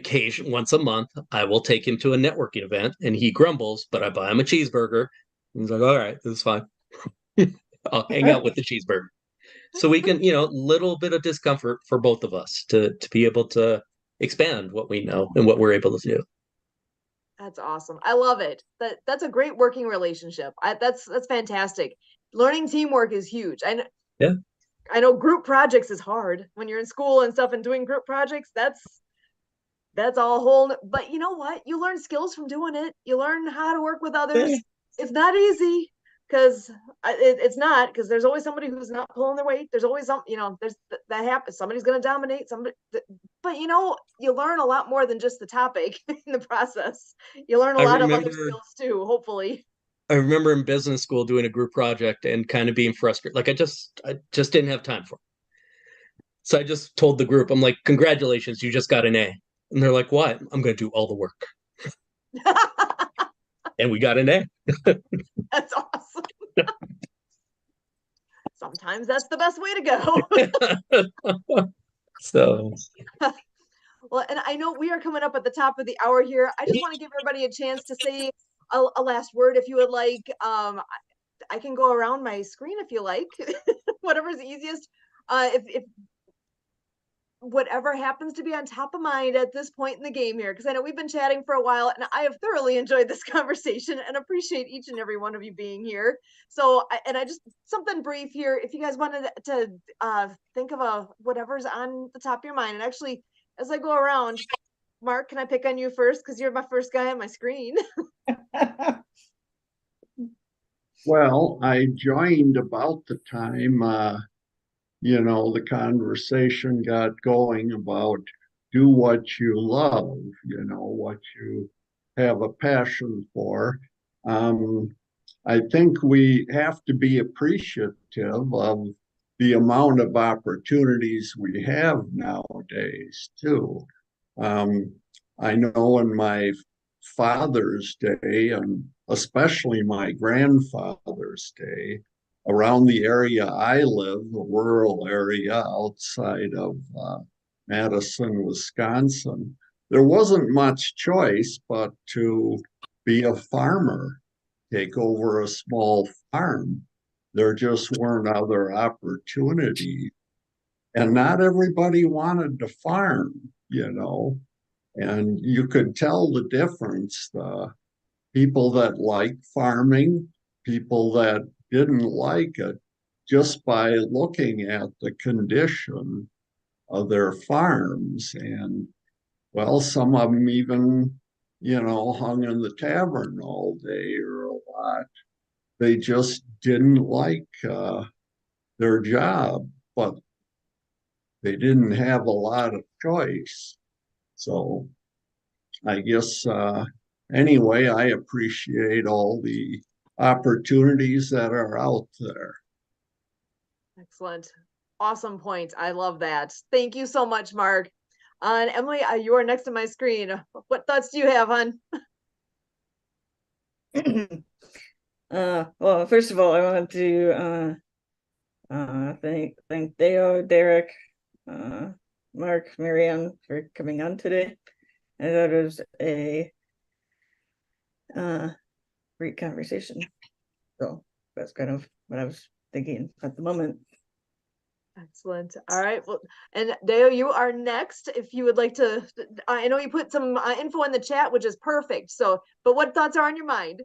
once a month, I will take him to a networking event, and he grumbles, but I buy him a cheeseburger. He's like, all right, this is fine. I'll hang out with the cheeseburger. So we can, little bit of discomfort for both of us to be able to expand what we know and what we're able to do. That's awesome. I love it. That's a great working relationship. That's fantastic. Learning teamwork is huge. I know group projects is hard when you're in school and stuff and doing group projects. That's all whole. But you know what? You learn skills from doing it. You learn how to work with others. Yeah. It's not easy because it's not, because there's always somebody who's not pulling their weight. There's always there's that happens. Somebody's going to dominate somebody. But you learn a lot more than just the topic in the process. You learn a lot of other skills too, hopefully. I remember in business school doing a group project and kind of being frustrated. Like I just didn't have time for it. So I just told the group, I'm like, congratulations, you just got an A. And they're like, what? I'm going to do all the work. And we got an A. That's awesome. Sometimes that's the best way to go. So Well, and I know we are coming up at the top of the hour here. I just want to give everybody a chance to say a last word if you would like. I can go around my screen if you like, whatever's easiest. If whatever happens to be on top of mind at this point in the game here, because I know we've been chatting for a while and I have thoroughly enjoyed this conversation and appreciate each and every one of you being here. So, and I just, something brief here, if you guys wanted to think of whatever's on the top of your mind. And actually, as I go around, Mark, can I pick on you first? Because you're my first guy on my screen. Well, I joined about the time, the conversation got going about do what you love, what you have a passion for. I think we have to be appreciative of the amount of opportunities we have nowadays, too. I know in my father's day, and especially my grandfather's day, around the area I live, the rural area outside of Madison, Wisconsin, there wasn't much choice but to be a farmer, take over a small farm. There just weren't other opportunities. And not everybody wanted to farm, and you could tell the difference. The people that liked farming, people that didn't like it, just by looking at the condition of their farms. And well, some of them even, hung in the tavern all day or a lot. They just didn't like their job, but they didn't have a lot of choice. So I guess anyway, I appreciate all the opportunities that are out there. Excellent. Awesome point. I love that. Thank you so much, Mark. And Emily, you are next to my screen. What thoughts do you have, hon? Well, first of all, I want to thank Deo, Derek, Mark, Marianne for coming on today. I thought it was a great conversation. So that's kind of what I was thinking at the moment. Excellent. All right. Well, and Deo, you are next. If you would like to, I know you put some info in the chat, which is perfect. So, but what thoughts are on your mind?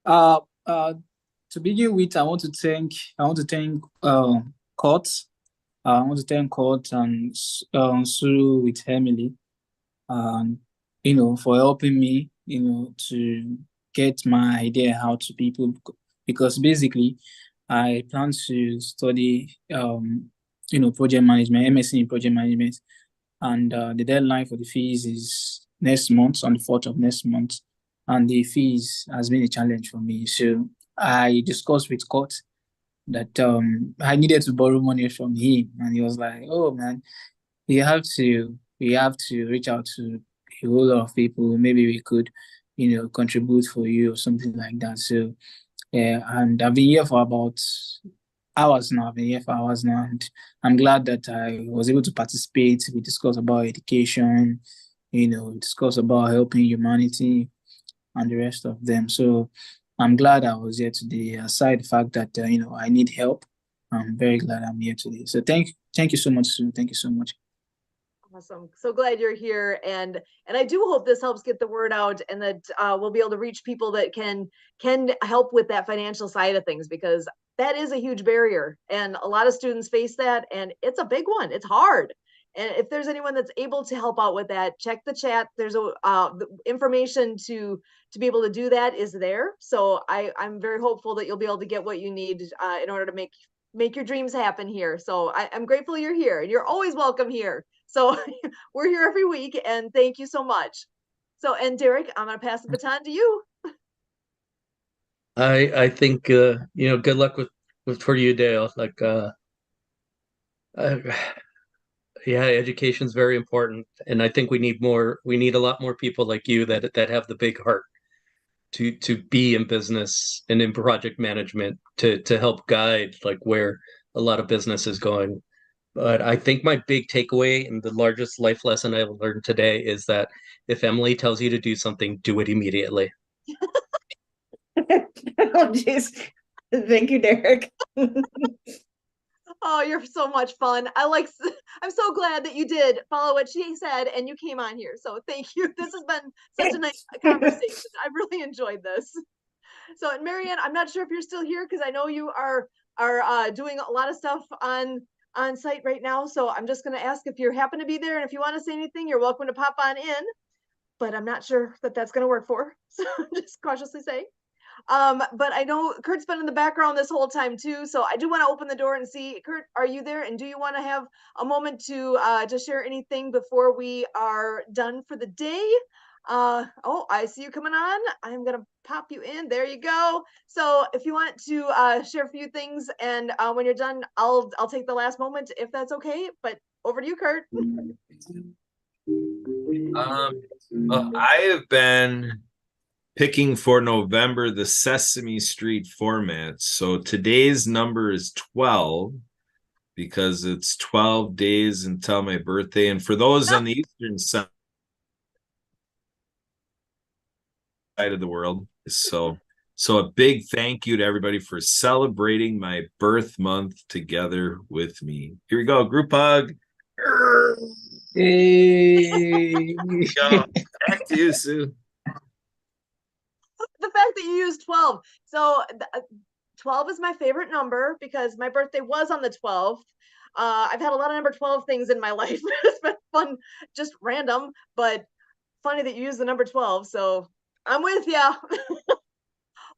To begin with, I want to thank Court. I want to thank Court and Sue with Emily, for helping me, to get my idea out to people, because basically I plan to study, project management, MSc in project management, and the deadline for the fees is next month, on the 4th of next month, and the fees has been a challenge for me. So I discussed with Court that I needed to borrow money from him, and he was like, "Oh man, we have to reach out to a whole lot of people. Maybe we could, contribute for you or something like that." So yeah, and I've been here for about hours now. I've been here for hours now, and I'm glad that I was able to participate. We discussed about education, discuss about helping humanity and the rest of them. So I'm glad I was here today. Aside the fact that I need help, I'm very glad I'm here today. So thank you so much, Sue. Thank you so much. Awesome. So glad you're here, and I do hope this helps get the word out, and that we'll be able to reach people that can help with that financial side of things, because that is a huge barrier, and a lot of students face that, and it's a big one. It's hard. And if there's anyone that's able to help out with that, check the chat. There's the information to be able to do that is there. So I'm very hopeful that you'll be able to get what you need in order to make your dreams happen here. So I'm grateful you're here, and you're always welcome here. So we're here every week, and thank you so much. So, and Derek, I'm going to pass the baton to you. I think good luck with for you, Dale. Like yeah, education is very important, and I think we need a lot more people like you that have the big heart to be in business and in project management to help guide like where a lot of business is going. But I think my big takeaway and the largest life lesson I've learned today is that if Emily tells you to do something, do it immediately. Oh, jeez. Thank you, Derek. Oh, you're so much fun. I'm so glad that you did follow what she said and you came on here. So thank you. This has been such a nice conversation. I really enjoyed this. So, and Marianne, I'm not sure if you're still here because I know you are doing a lot of stuff on site right now. So I'm just going to ask if you happen to be there, and if you want to say anything, you're welcome to pop on in. But I'm not sure that that's going to work for. So just cautiously saying. But I know Kurt's been in the background this whole time too. So I do want to open the door and see, Kurt, are you there? And do you want to have a moment to share anything before we are done for the day? Oh, I see you coming on. I'm gonna pop you in. There you go. So if you want to share a few things, and when you're done, I'll take the last moment if that's okay. But over to you, Kurt. I have been picking for November the Sesame Street format. So today's number is 12 because it's 12 days until my birthday. And for those on the eastern side of the world, so a big thank you to everybody for celebrating my birth month together with me. Here we go, group hug. Hey. Back to you, Sue. The fact that you used 12. So 12 is my favorite number because my birthday was on the 12th. I've had a lot of number 12 things in my life. It's been fun, just random, but funny that you use the number 12. So I'm with you.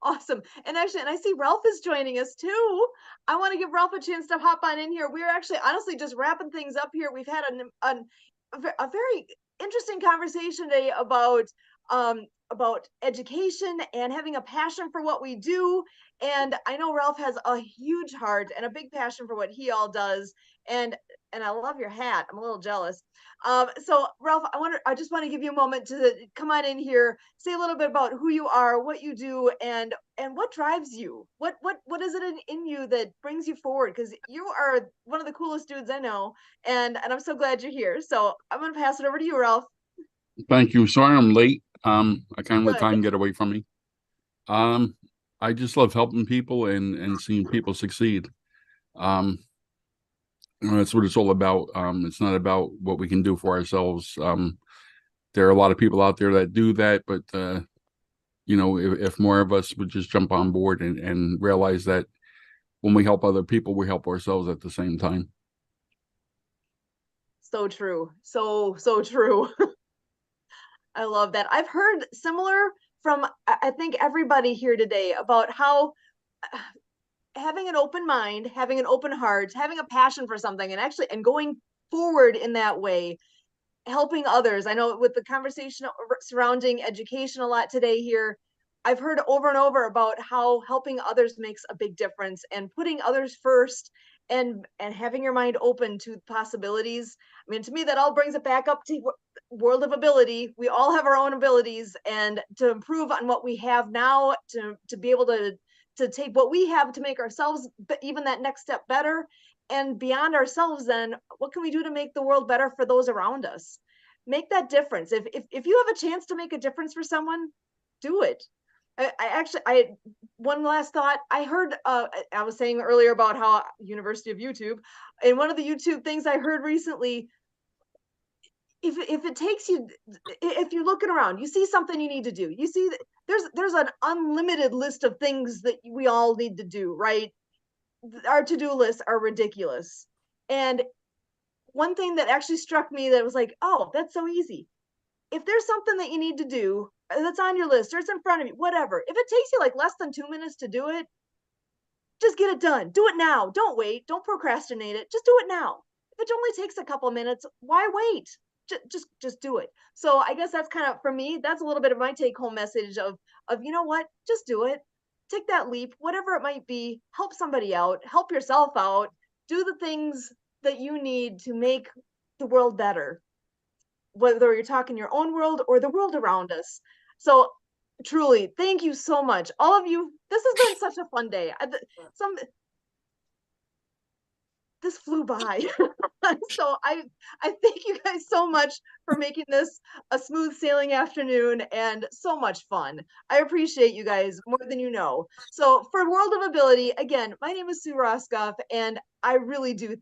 Awesome. And actually, and I see Ralph is joining us too. I want to give Ralph a chance to hop on in here. We're actually honestly just wrapping things up here. We've had a very interesting conversation today about education and having a passion for what we do. And I know Ralph has a huge heart and a big passion for what he all does. And I love your hat. I'm a little jealous. So Ralph, I just want to give you a moment to come on in here, say a little bit about who you are, what you do, and what drives you. What is it in you that brings you forward? Because you are one of the coolest dudes I know, and I'm so glad you're here. So I'm gonna pass it over to you, Ralph. Thank you. Sorry I'm late. I can't let Good. time get away from me. I just love helping people and seeing people succeed. That's what it's all about. It's not about what we can do for ourselves. There are a lot of people out there that do that, but if more of us would just jump on board and realize that when we help other people, we help ourselves at the same time. So true. So true. I love that. I've heard similar from, I think, everybody here today about how having an open mind, having an open heart, having a passion for something, and going forward in that way, helping others. I know with the conversation surrounding education a lot today here, I've heard over and over about how helping others makes a big difference, and putting others first, and having your mind open to possibilities. I mean, to me, that all brings it back up to world of ability. We all have our own abilities, and to improve on what we have now, to be able to take what we have to make ourselves even that next step better, and beyond ourselves, then what can we do to make the world better for those around us? Make that difference. If you have a chance to make a difference for someone, do it. I one last thought. I heard I was saying earlier about how University of YouTube, and one of the YouTube things I heard recently, if it takes you, if you're looking around, you see something you need to do, you see that there's an unlimited list of things that we all need to do, right? Our to-do lists are ridiculous. And one thing that actually struck me that was like, oh, that's so easy. If there's something that you need to do that's on your list or it's in front of you, whatever, if it takes you like less than 2 minutes to do it, just get it done. Do it now. Don't wait. Don't procrastinate it. Just do it now. If it only takes a couple minutes, why wait? Just do it. So I guess that's kind of, for me, that's a little bit of my take home message of you know what, just do it. Take that leap, whatever it might be. Help somebody out, help yourself out, do the things that you need to make the world better, whether you're talking your own world or the world around us. So truly, thank you so much, all of you. This has been such a fun day. this flew by. So I thank you guys so much for making this a smooth sailing afternoon and so much fun. I appreciate you guys more than you know. So for World of Ability, again, my name is Sue Roskoff, and I really do